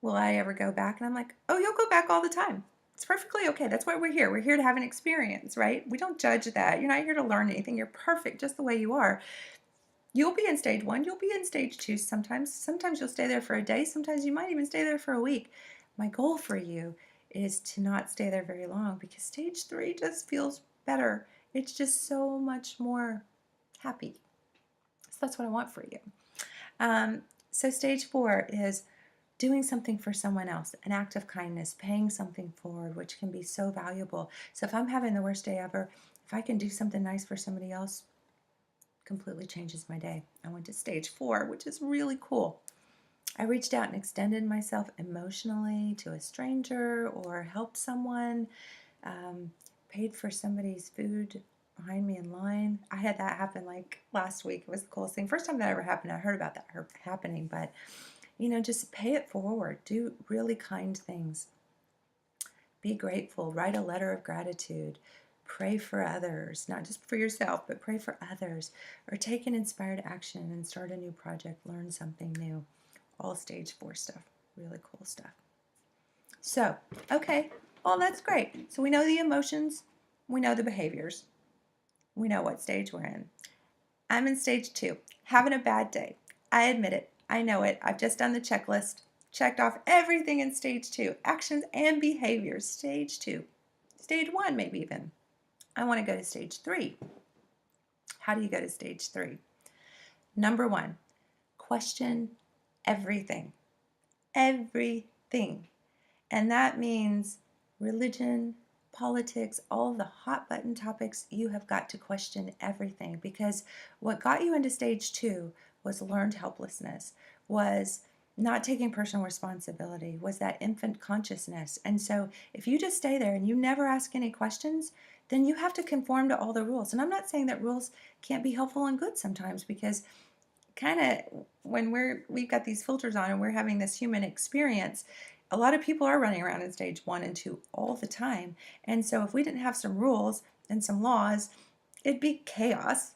will I ever go back? And I'm like, oh, you'll go back all the time. It's perfectly okay. That's why we're here. We're here to have an experience, right? We don't judge that. You're not here to learn anything. You're perfect just the way you are. You'll be in stage 1. You'll be in stage 2 sometimes. Sometimes you'll stay there for a day. Sometimes you might even stay there for a week. My goal for you is to not stay there very long, because stage 3 just feels better. It's just so much more happy. So that's what I want for you. So stage 4 is doing something for someone else, an act of kindness, paying something forward, which can be so valuable. So if I'm having the worst day ever, if I can do something nice for somebody else, completely changes my day. I went to stage 4, which is really cool. I reached out and extended myself emotionally to a stranger or helped someone, um, paid for somebody's food behind me in line. I had that happen like last week. It was the coolest thing. First time that ever happened. I heard about that happening, but just pay it forward. Do really kind things. Be grateful. Write a letter of gratitude. Pray for others, not just for yourself, but pray for others. Or take an inspired action and start a new project. Learn something new. All stage 4 stuff. Really cool stuff. So, okay, well, that's great. So we know the emotions, we know the behaviors, we know what stage we're in. I'm in stage 2, having a bad day. I admit it. I know it. I've just done the checklist, checked off everything in stage 2, actions and behaviors, stage 2. Stage 1, maybe even. I want to go to stage 3. How do you go to stage 3? Number 1, question everything. Everything. And that means religion, politics, all the hot button topics, you have got to question everything, because what got you into stage 2 was learned helplessness, was not taking personal responsibility, was that infant consciousness. And so if you just stay there and you never ask any questions, then you have to conform to all the rules. And I'm not saying that rules can't be helpful and good sometimes, because kind of when we've got these filters on and we're having this human experience, a lot of people are running around in stage 1 and 2 all the time. And so if we didn't have some rules and some laws, it'd be chaos.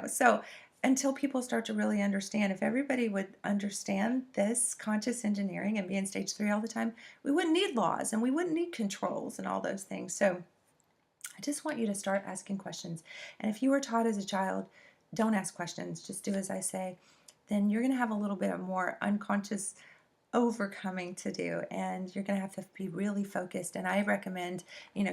So until people start to really understand, if everybody would understand this conscious engineering and be in stage 3 all the time, we wouldn't need laws and we wouldn't need controls and all those things. So I just want you to start asking questions. And if you were taught as a child, don't ask questions, just do as I say, then you're going to have a little bit of more unconscious overcoming to do, and you're going to have to be really focused. And I recommend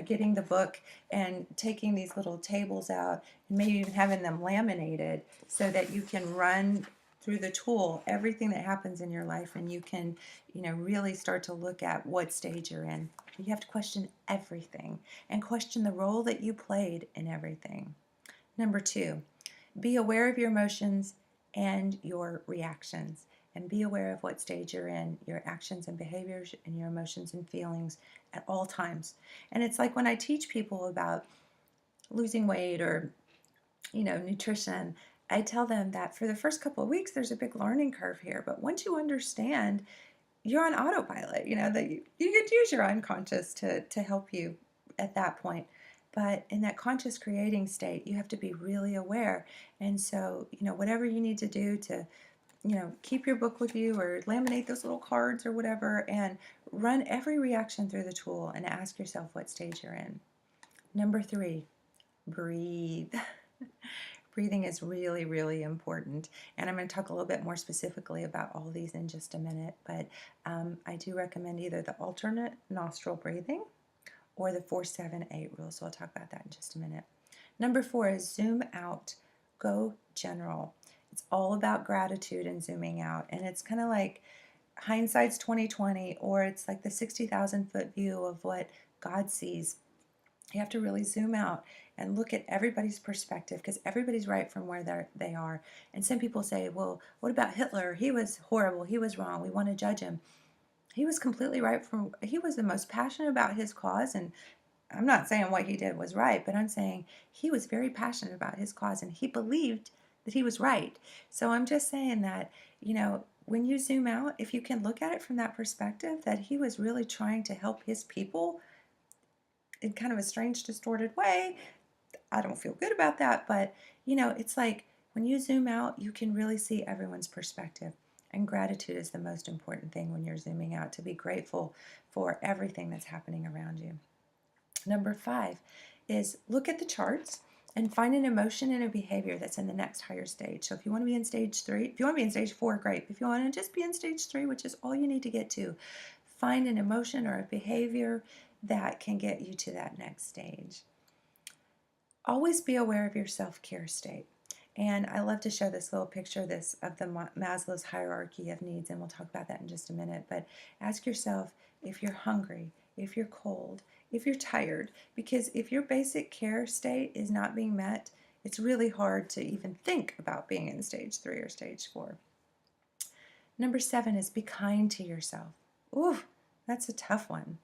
getting the book and taking these little tables out and maybe even having them laminated so that you can run through the tool everything that happens in your life, and you can really start to look at what stage you're in. You have to question everything and question the role that you played in everything. Number 2, be aware of your emotions and your reactions, and be aware of what stage you're in, your actions and behaviors and your emotions and feelings at all times. And it's like when I teach people about losing weight or nutrition, I tell them that for the first couple of weeks there's a big learning curve here, but once you understand, you're on autopilot, that you could use your unconscious to help you at that point. But in that conscious creating state, you have to be really aware. And so, whatever you need to do to, keep your book with you or laminate those little cards or whatever, and run every reaction through the tool and ask yourself what stage you're in. Number 3, breathe. Breathing is really, really important. And I'm going to talk a little bit more specifically about all of these in just a minute. But I do recommend either the alternate nostril breathing or the 4-7-8 rule. So I'll talk about that in just a minute. Number 4 is zoom out. Go general. It's all about gratitude and zooming out. And it's kind of like hindsight's 2020, or it's like the 60,000 foot view of what God sees. You have to really zoom out and look at everybody's perspective, because everybody's right from where they are. And some people say, well, what about Hitler? He was horrible. He was wrong. We want to judge him. He was completely right. He was the most passionate about his cause. And I'm not saying what he did was right, but I'm saying he was very passionate about his cause and he believed that he was right. So I'm just saying that, when you zoom out, if you can look at it from that perspective, that he was really trying to help his people in kind of a strange, distorted way. I don't feel good about that, but it's like when you zoom out, you can really see everyone's perspective. And gratitude is the most important thing when you're zooming out, to be grateful for everything that's happening around you. Number 5 is look at the charts and find an emotion and a behavior that's in the next higher stage. So if you want to be in stage 3, if you want to be in stage 4, great. If you want to just be in stage 3, which is all you need to get to, find an emotion or a behavior that can get you to that next stage. Always be aware of your self-care state. And I love to show this little picture of the Maslow's hierarchy of needs, and we'll talk about that in just a minute. But ask yourself if you're hungry, if you're cold, if you're tired, because if your basic care state is not being met, It's really hard to even think about being in stage 3 or stage 4. Number 7 is be kind to yourself. Ooh, that's a tough one.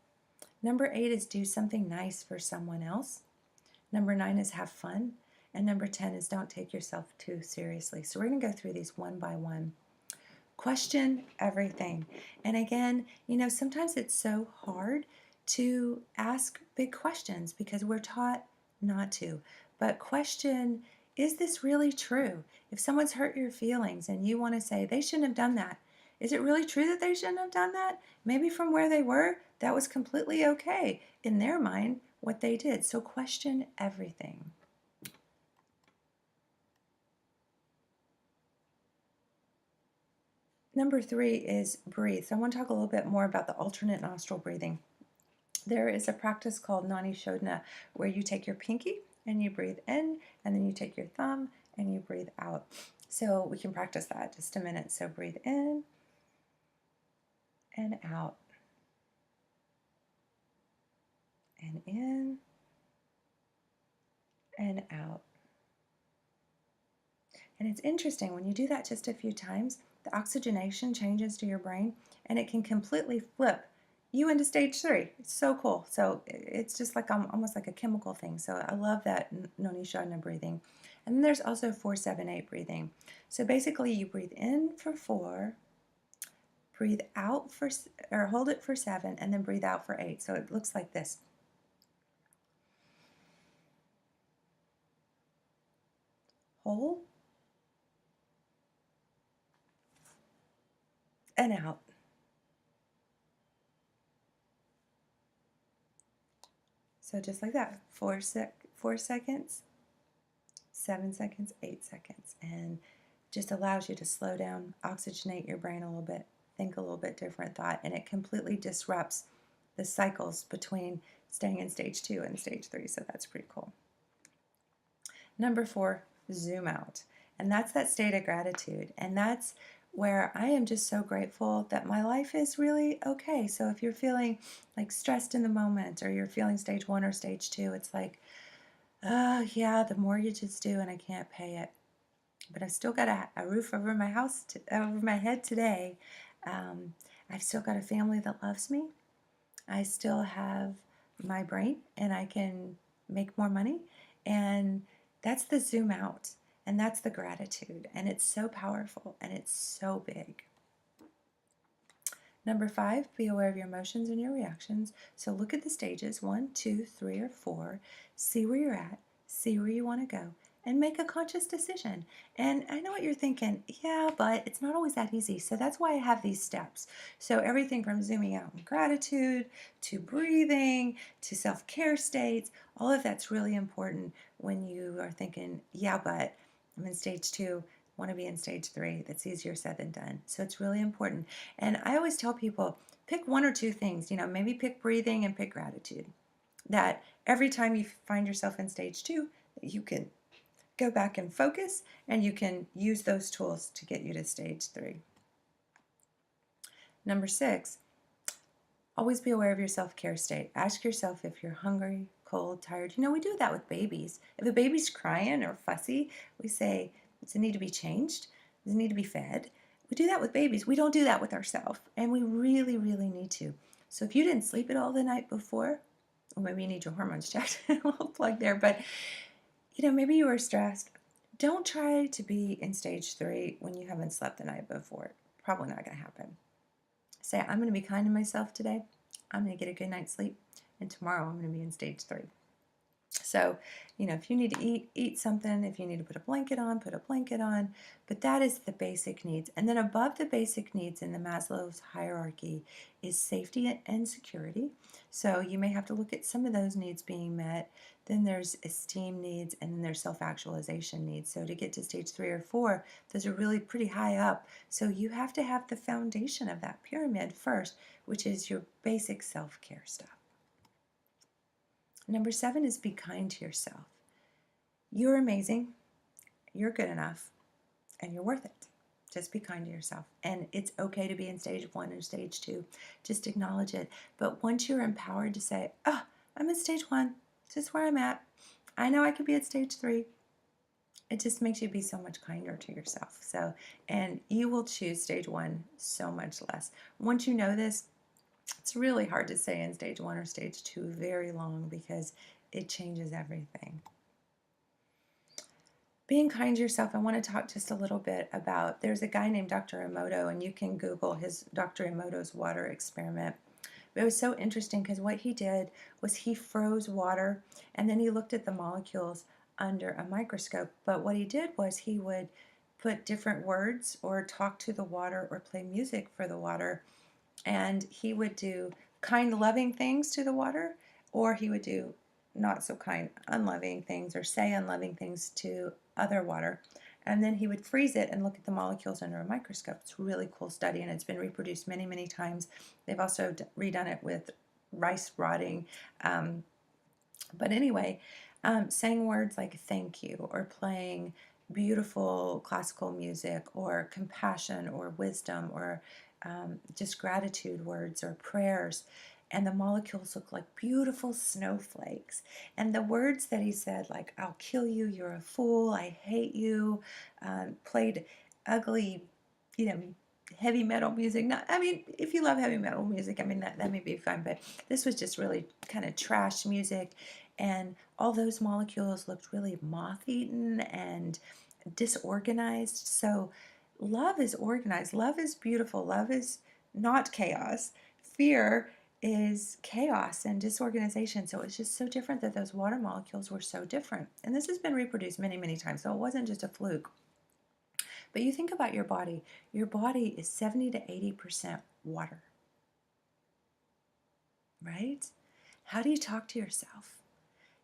Number 8 is do something nice for someone else. Number 9 is have fun. And number 10 is don't take yourself too seriously. So we're going to go through these one by one. Question everything. And again, sometimes it's so hard to ask big questions because we're taught not to. But question, is this really true? If someone's hurt your feelings and you want to say they shouldn't have done that, is it really true that they shouldn't have done that? Maybe from where they were, that was completely okay in their mind what they did. So question everything. Number 3 is breathe. So I want to talk a little bit more about the alternate nostril breathing. There is a practice called Nani Shodhana where you take your pinky and you breathe in, and then you take your thumb and you breathe out. So we can practice that just a minute. So breathe in and out, and in and out. And it's interesting, when you do that just a few times, the oxygenation changes to your brain and it can completely flip you into stage 3. It's so cool. So it's just like almost like a chemical thing. So I love that Noni Shodhana breathing. And then there's also 4-7-8 breathing. So basically you breathe in for 4, breathe out for, or hold it for 7, and then breathe out for 8. So it looks like this. Hold and out. So just like that, 4 seconds, 7 seconds, 8 seconds, and just allows you to slow down, oxygenate your brain a little bit, think a little bit different thought, and it completely disrupts the cycles between staying in stage 2 and stage 3, so that's pretty cool. Number 4, zoom out, and that's that state of gratitude, and that's where I am just so grateful that my life is really okay. So if you're feeling like stressed in the moment, or you're feeling stage 1 or stage 2, it's like, oh yeah, the mortgage is due and I can't pay it, but I've still got a roof over my house, over my head today. I've still got a family that loves me. I still have my brain and I can make more money. And that's the zoom out, and that's the gratitude. And it's so powerful and it's so big. Number 5, be aware of your emotions and your reactions. So look at the stages, 1, 2, 3, or 4. See where you're at, see where you want to go, and make a conscious decision. And I know what you're thinking, yeah, but it's not always that easy. So that's why I have these steps. So everything from zooming out in gratitude, to breathing, to self-care states, all of that's really important when you are thinking, yeah, but I'm in stage 2, want to be in stage 3. That's easier said than done. So it's really important. And I always tell people, pick 1 or 2 things, maybe pick breathing and pick gratitude. That every time you find yourself in stage 2, you can go back and focus, and you can use those tools to get you to stage 3. Number 6, always be aware of your self-care state. Ask yourself if you're hungry, cold, tired. We do that with babies. If a baby's crying or fussy, we say, does it need to be changed? Does it need to be fed? We do that with babies. We don't do that with ourselves, and we really, really need to. So if you didn't sleep at all the night before, well, maybe you need your hormones checked. A little plug there, but maybe you were stressed. Don't try to be in stage 3 when you haven't slept the night before. Probably not going to happen. Say, I'm going to be kind to myself today. I'm going to get a good night's sleep, and tomorrow I'm going to be in stage 3. So, if you need to eat something. If you need to put a blanket on, put a blanket on. But that is the basic needs. And then above the basic needs in the Maslow's hierarchy is safety and security. So you may have to look at some of those needs being met. Then there's esteem needs, and then there's self-actualization needs. So to get to stage 3 or 4, those are really pretty high up. So you have to have the foundation of that pyramid first, which is your basic self-care stuff. Number 7 is be kind to yourself. You're amazing, you're good enough, and you're worth it. Just be kind to yourself. And it's okay to be in stage 1 or stage 2. Just acknowledge it. But once you're empowered to say, oh, I'm in stage 1, this is where I'm at. I know I could be at stage 3. it just makes you be so much kinder to yourself. So, and you will choose stage 1 so much less. Once you know this, it's really hard to stay in stage 1 or stage 2 very long because it changes everything. Being kind to yourself, I want to talk just a little bit about, there's a guy named Dr. Emoto, and you can Google his Dr. Emoto's water experiment. But it was so interesting because what he did was he froze water and then he looked at the molecules under a microscope. But what he did was he would put different words or talk to the water or play music for the water, and he would do kind, loving things to the water, or he would do not so kind, unloving things, or say unloving things to other water. And then he would freeze it and look at the molecules under a microscope. It's a really cool study, and it's been reproduced many, many times. They've also redone it with rice rotting. But anyway, saying words like thank you, or playing beautiful classical music, or compassion, or wisdom, or just gratitude words or prayers. And the molecules look like beautiful snowflakes. And the words that he said, like, I'll kill you, you're a fool, I hate you, played ugly, you know, heavy metal music. Not, I mean, if you love heavy metal music, I mean, that may be fun, but this was just really kind of trash music. And all those molecules looked really moth-eaten and disorganized. So love is organized. Love is beautiful. Love is not chaos. Fear is chaos and disorganization. So it's just so different that those water molecules were so different. And this has been reproduced many, many times. So it wasn't just a fluke. But you think about your body. Your body is 70 to 80% water, right? How do you talk to yourself?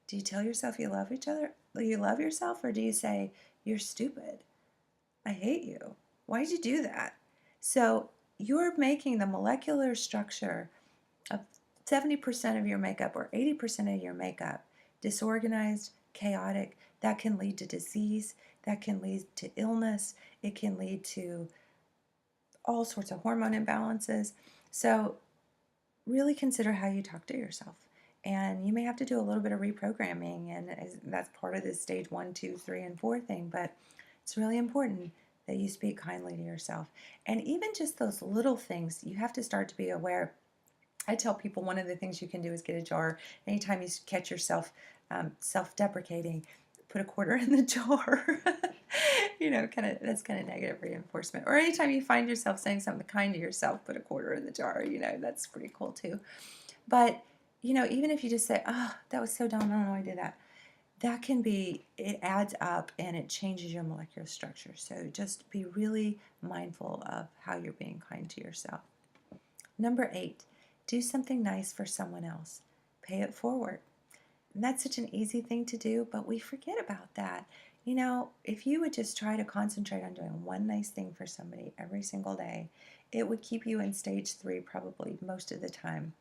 Do you tell yourself you love each other? You love yourself, or do you say, you're stupid? I hate you. Why did you do that? So you're making the molecular structure of 70% of your makeup or 80% of your makeup disorganized, chaotic. That can lead to disease. That can lead to illness. It can lead to all sorts of hormone imbalances. So really consider how you talk to yourself. And you may have to do a little bit of reprogramming, and that's part of this stage 1, 2, 3, and 4 thing. But it's really important that you speak kindly to yourself. And even just those little things, you have to start to be aware. I tell people one of the things you can do is get a jar. Anytime you catch yourself self-deprecating, put a quarter in the jar. That's kind of negative reinforcement. Or anytime you find yourself saying something kind to yourself, put a quarter in the jar. That's pretty cool too. But even if you just say, "Oh, that was so dumb. I don't know why I did that." That can be, it adds up and it changes your molecular structure. So just be really mindful of how you're being kind to yourself. Number 8, do something nice for someone else. Pay it forward. And that's such an easy thing to do, but we forget about that. If you would just try to concentrate on doing one nice thing for somebody every single day, it would keep you in stage 3 probably most of the time.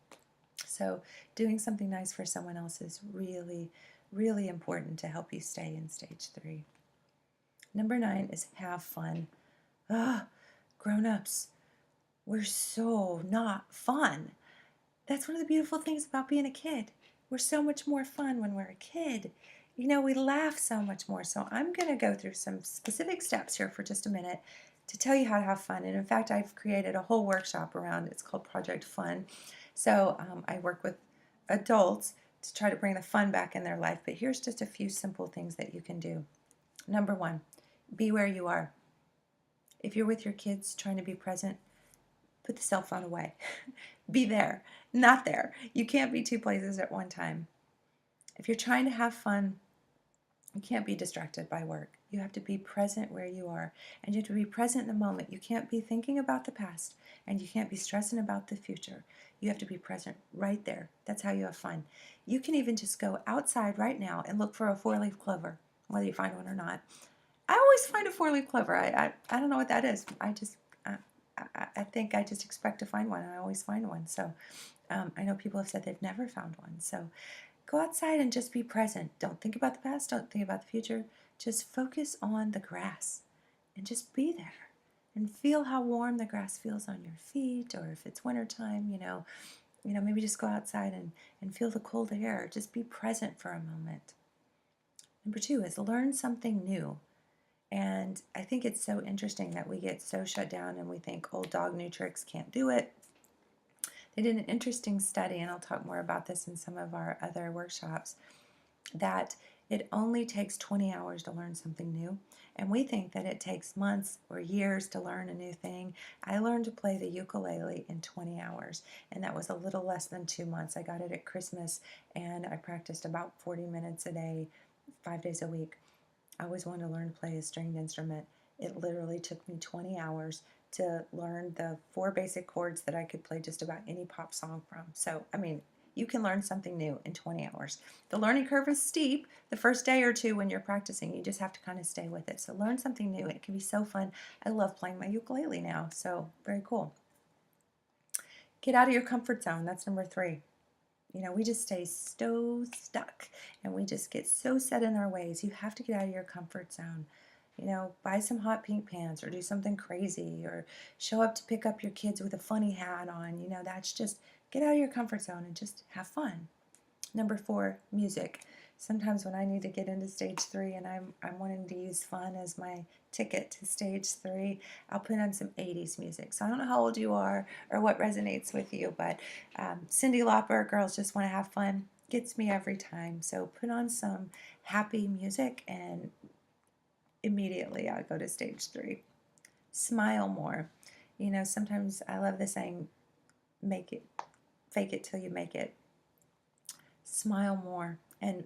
So doing something nice for someone else is really, really important to help you stay in stage 3. Number 9 is have fun. Grown-ups, we're so not fun. That's one of the beautiful things about being a kid. We're so much more fun when we're a kid. We laugh so much more. So I'm going to go through some specific steps here for just a minute to tell you how to have fun. And in fact, I've created a whole workshop around it. It's called Project Fun. So I work with adults to try to bring the fun back in their life. But here's just a few simple things that you can do. Number 1, be where you are. If you're with your kids trying to be present, put the cell phone away. Be there, not there. You can't be 2 places at one time. If you're trying to have fun, you can't be distracted by work. You have to be present where you are, and you have to be present in the moment. You can't be thinking about the past, and you can't be stressing about the future. You have to be present right there. That's how you have fun. You can even just go outside right now and look for a 4-leaf clover, whether you find one or not. I always find a 4-leaf clover. I don't know what that is. I think I just expect to find one, and I always find one. So I know people have said they've never found one. So go outside and just be present. Don't think about the past. Don't think about the future. Just focus on the grass and just be there and feel how warm the grass feels on your feet, or if it's wintertime, maybe just go outside and feel the cold air. Just be present for a moment. Number 2 is learn something new. And I think it's so interesting that we get so shut down and we think old dog, new tricks, can't do it. They did an interesting study, and I'll talk more about this in some of our other workshops, that it only takes 20 hours to learn something new. And we think that it takes months or years to learn a new thing. I learned to play the ukulele in 20 hours, and that was a little less than 2 months. I got it at Christmas, and I practiced about 40 minutes a day, 5 days a week. I always wanted to learn to play a stringed instrument. It literally took me 20 hours to learn the 4 basic chords that I could play just about any pop song from. So, I mean, you can learn something new in 20 hours. The learning curve is steep the first day or two when you're practicing. You just have to kind of stay with it. So learn something new. It can be so fun. I love playing my ukulele now, so very cool. Get out of your comfort zone. That's number 3. We just stay so stuck and we just get so set in our ways. You have to get out of your comfort zone. Buy some hot pink pants or do something crazy or show up to pick up your kids with a funny hat on. That's just get out of your comfort zone and just have fun. Number 4, music. Sometimes when I need to get into stage 3 and I'm wanting to use fun as my ticket to stage 3, I'll put on some 80s music. So I don't know how old you are or what resonates with you, but Cyndi Lauper, Girls Just Want to Have Fun, gets me every time. So put on some happy music and immediately I'll go to stage 3. Smile more. Sometimes I love the saying, fake it till you make it. Smile more and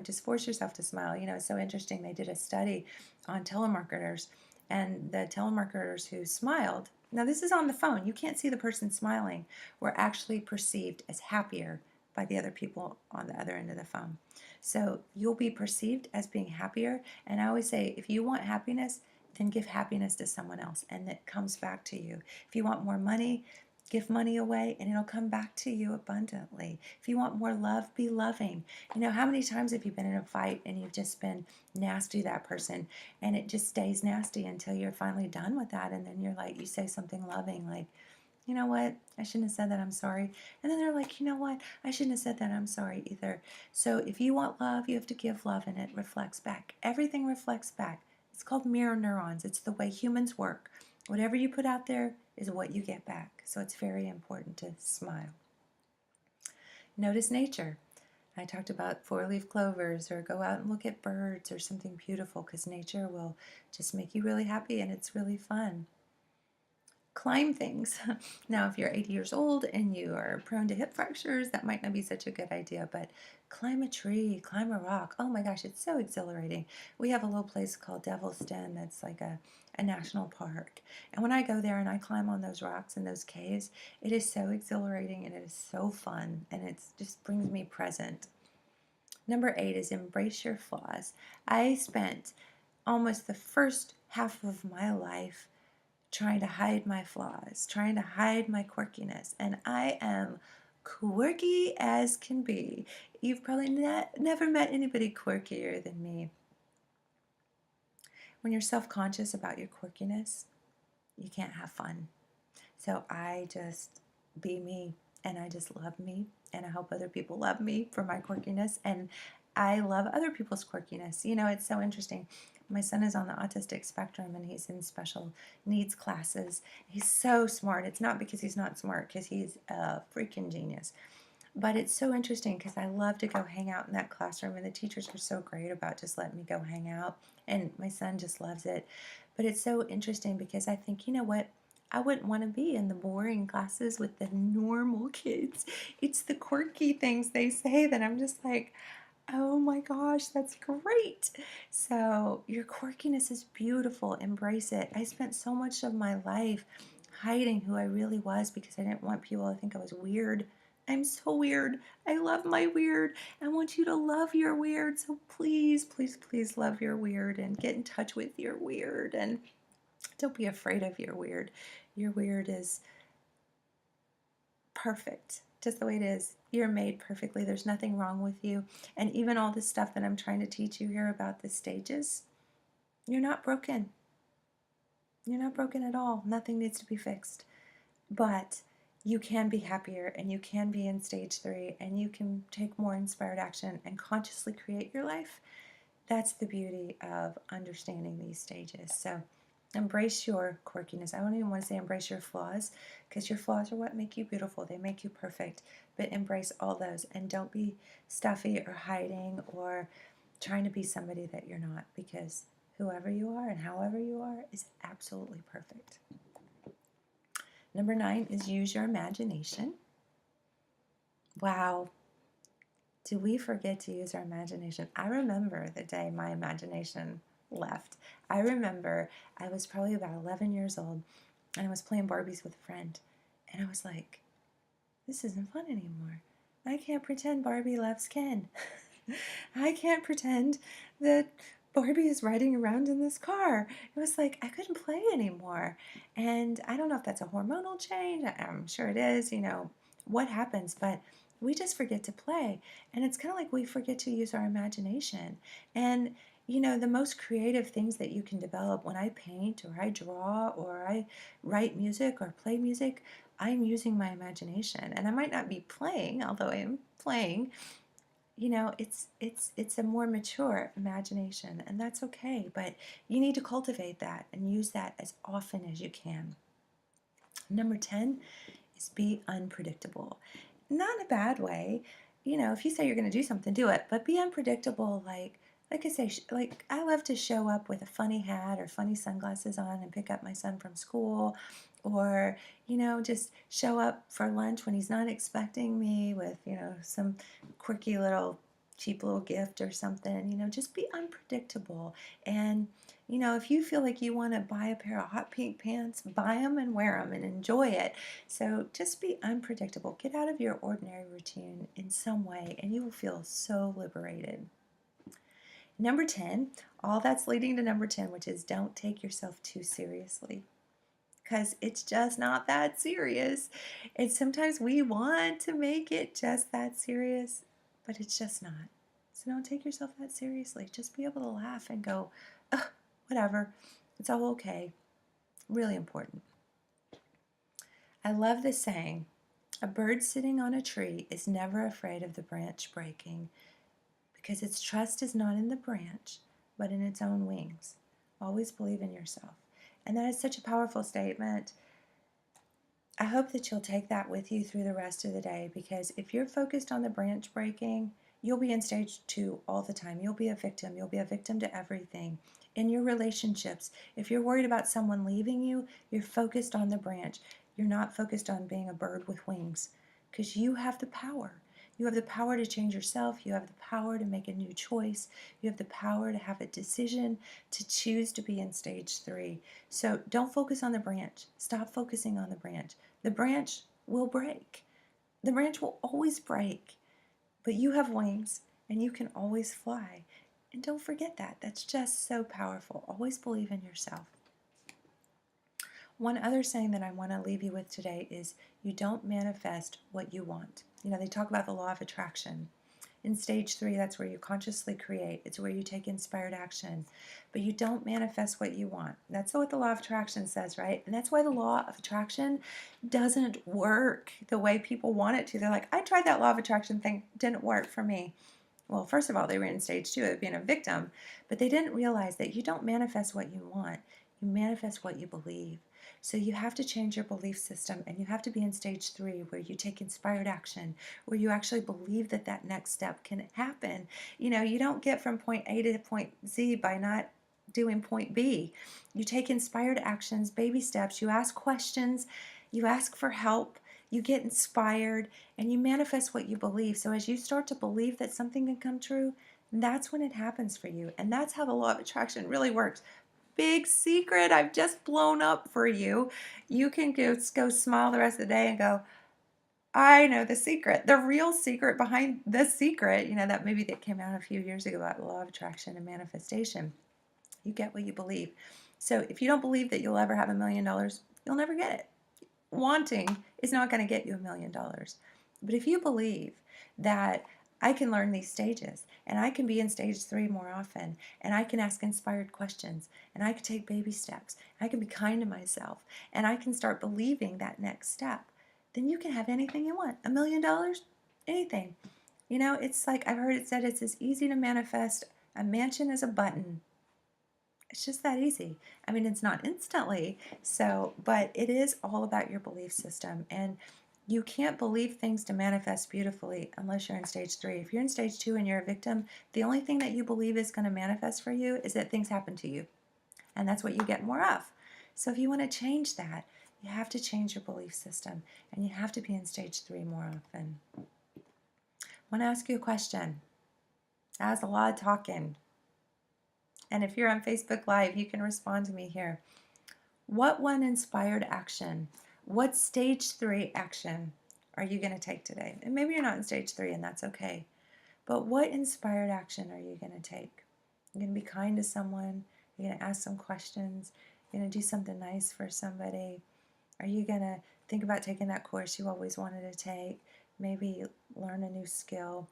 just force yourself to smile. It's so interesting. They did a study on telemarketers, and the telemarketers who smiled, now this is on the phone, you can't see the person smiling, were actually perceived as happier by the other people on the other end of the phone. So you'll be perceived as being happier, and I always say, if you want happiness, then give happiness to someone else and it comes back to you. If you want more money, give money away and it'll come back to you abundantly. If you want more love, be loving. How many times have you been in a fight and you've just been nasty to that person and it just stays nasty until you're finally done with that, and then you're like, you say something loving like, you know what, I shouldn't have said that, I'm sorry. And then they're like, you know what, I shouldn't have said that, I'm sorry either. So if you want love, you have to give love and it reflects back. Everything reflects back. It's called mirror neurons. It's the way humans work. Whatever you put out there is what you get back. So it's very important to smile. Notice nature. I talked about 4-leaf clovers, or go out and look at birds or something beautiful, because nature will just make you really happy and it's really fun. Climb things. Now, if you're 80 years old and you are prone to hip fractures, that might not be such a good idea, but climb a tree, climb a rock. Oh my gosh, it's so exhilarating. We have a little place called Devil's Den that's like a national park. And when I go there and I climb on those rocks and those caves, it is so exhilarating and it is so fun, and it just brings me present. Number 8 is embrace your flaws. I spent almost the first half of my life trying to hide my flaws, trying to hide my quirkiness. And I am quirky as can be. You've probably never met anybody quirkier than me. When you're self-conscious about your quirkiness, you can't have fun. So I just be me, and I just love me, and I hope other people love me for my quirkiness, and I love other people's quirkiness. It's so interesting. My son is on the autistic spectrum and he's in special needs classes. He's so smart. It's not because he's not smart, because he's a freaking genius. But it's so interesting because I love to go hang out in that classroom, and the teachers are so great about just letting me go hang out, and my son just loves it. But it's so interesting because I think, you know what? I wouldn't want to be in the boring classes with the normal kids. It's the quirky things they say that I'm just like, oh my gosh, that's great. So your quirkiness is beautiful. Embrace it. I spent so much of my life hiding who I really was because I didn't want people to think I was weird. I'm so weird. I love my weird. I want you to love your weird. So please, please, please love your weird and get in touch with your weird, and don't be afraid of your weird. Your weird is perfect, just the way it is. You're made perfectly. There's nothing wrong with you. And even all this stuff that I'm trying to teach you here about the stages, you're not broken. You're not broken at all. Nothing needs to be fixed. But you can be happier, and you can be in stage 3, and you can take more inspired action and consciously create your life. that's the beauty of understanding these stages. So embrace your quirkiness. I don't even want to say embrace your flaws, because your flaws are what make you beautiful. They make you perfect. But embrace all those, and don't be stuffy or hiding or trying to be somebody that you're not, because whoever you are and however you are is absolutely perfect. Number 9 is use your imagination. Wow, do we forget to use our imagination? I remember the day my imagination left. I remember I was probably about 11 years old, and I was playing Barbies with a friend, and I was like, this isn't fun anymore. I can't pretend Barbie loves Ken. I can't pretend that Barbie is riding around in this car. It was like I couldn't play anymore. And I don't know if that's a hormonal change. I'm sure it is, what happens, but we just forget to play. And it's kind of like we forget to use our imagination. And the most creative things that you can develop, when I paint or I draw or I write music or play music, I'm using my imagination. And I might not be playing, although I am playing. It's a more mature imagination, and that's okay, but you need to cultivate that and use that as often as you can. Number 10 is be unpredictable. Not in a bad way. If you say you're going to do something, do it, but be unpredictable. Like I say, like I love to show up with a funny hat or funny sunglasses on and pick up my son from school, or just show up for lunch when he's not expecting me with some quirky little cheap little gift or something. Just be unpredictable. And if you feel like you want to buy a pair of hot pink pants, buy them and wear them and enjoy it. So just be unpredictable. Get out of your ordinary routine in some way, and you will feel so liberated. Number 10, all that's leading to number 10, which is don't take yourself too seriously, because it's just not that serious. And sometimes we want to make it just that serious, but it's just not. So don't take yourself that seriously. Just be able to laugh and go, oh, whatever. It's all okay. Really important. I love this saying, a bird sitting on a tree is never afraid of the branch breaking, because its trust is not in the branch, but in its own wings. Always believe in yourself. And that is such a powerful statement. I hope that you'll take that with you through the rest of the day, because if you're focused on the branch breaking, you'll be in stage 2 all the time. You'll be a victim. You'll be a victim to everything. In your relationships, if you're worried about someone leaving you, you're focused on the branch. You're not focused on being a bird with wings, because you have the power. You have the power to change yourself. You have the power to make a new choice. You have the power to have a decision to choose to be in stage 3. So don't focus on the branch. Stop focusing on the branch. The branch will break. The branch will always break. But you have wings, and you can always fly. And don't forget that. That's just so powerful. Always believe in yourself. One other saying that I want to leave you with today is you don't manifest what you want. They talk about the law of attraction. In stage 3, that's where you consciously create. It's where you take inspired action. But you don't manifest what you want. That's what the law of attraction says, right? And that's why the law of attraction doesn't work the way people want it to. They're like, I tried that law of attraction thing. Didn't work for me. Well, first of all, they were in stage 2 of being a victim. But they didn't realize that you don't manifest what you want. You manifest what you believe. So you have to change your belief system, and you have to be in stage 3 where you take inspired action, where you actually believe that that next step can happen. You don't get from point A to point Z by not doing point B. You take inspired actions, baby steps, you ask questions, you ask for help, you get inspired, and you manifest what you believe. So as you start to believe that something can come true, that's when it happens for you. And that's how the law of attraction really works. Big secret I've just blown up for you. You can go smile the rest of the day and go, I know the secret. The real secret behind the secret, that movie that came out a few years ago about the law of attraction and manifestation. You get what you believe. So if you don't believe that you'll ever have $1 million, you'll never get it. Wanting is not going to get you $1 million. But if you believe that I can learn these stages, and I can be in stage 3 more often, and I can ask inspired questions, and I can take baby steps, and I can be kind to myself, and I can start believing that next step, then you can have anything you want. $1 million, anything. It's like I've heard it said it's as easy to manifest A mansion is a button. It's just that easy. I mean, it's not instantly, so, but it is all about your belief system. And you can't believe things to manifest beautifully unless you're in stage 3. If you're in stage 2 and you're a victim, the only thing that you believe is going to manifest for you is that things happen to you. And that's what you get more of. So if you want to change that, you have to change your belief system and you have to be in stage 3 more often. I want to ask you a question. That was a lot of talking. And if you're on Facebook Live, you can respond to me here. What one inspired action, what stage 3 action are you going to take today? And maybe you're not in stage 3 and that's okay. But what inspired action are you going to take? You're going to be kind to someone. You're going to ask some questions. You're going to do something nice for somebody. Are you going to think about taking that course you always wanted to take? Maybe learn a new skill.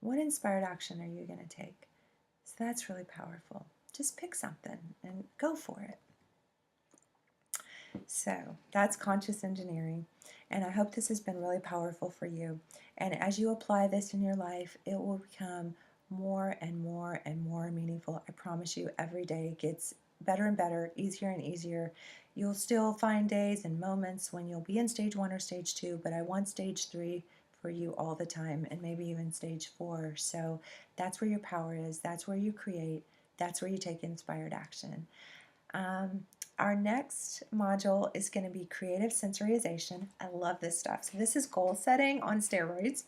What inspired action are you going to take? So that's really powerful. Just pick something and go for it. So that's conscious engineering. And I hope this has been really powerful for you. And as you apply this in your life, it will become more and more and more meaningful. I promise you, every day gets better and better, easier and easier. You'll still find days and moments when you'll be in stage 1 or stage 2, but I want stage 3 for you all the time, and maybe even stage 4. So that's where your power is. That's where you create. That's where you take inspired action. Um, our next module is going to be creative sensorization. I love this stuff. So this is goal setting on steroids.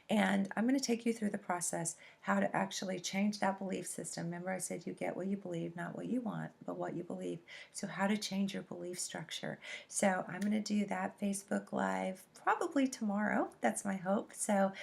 And I'm going to take you through the process, how to actually change that belief system. Remember I said you get what you believe, not what you want, but what you believe. So how to change your belief structure. So I'm going to do that Facebook Live probably tomorrow. That's my hope. So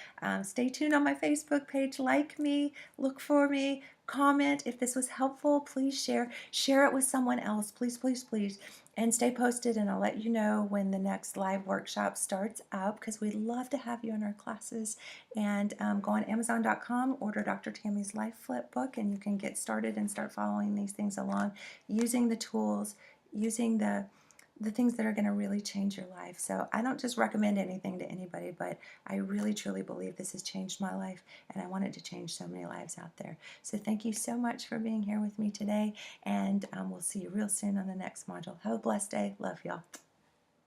stay tuned on my Facebook page. Like me, look for me, comment. If this was helpful, please share. Share it with someone else. Please, please, please. And stay posted, and I'll let you know when the next live workshop starts up, because we'd love to have you in our classes. And go on Amazon.com, order Dr. Tammy's Life Flip book, and you can get started and start following these things along, using the tools, using the things that are going to really change your life. So I don't just recommend anything to anybody, but I really truly believe this has changed my life, and I want it to change so many lives out there. So thank you so much for being here with me today, and we'll see you real soon on the next module. Have a blessed day. Love y'all.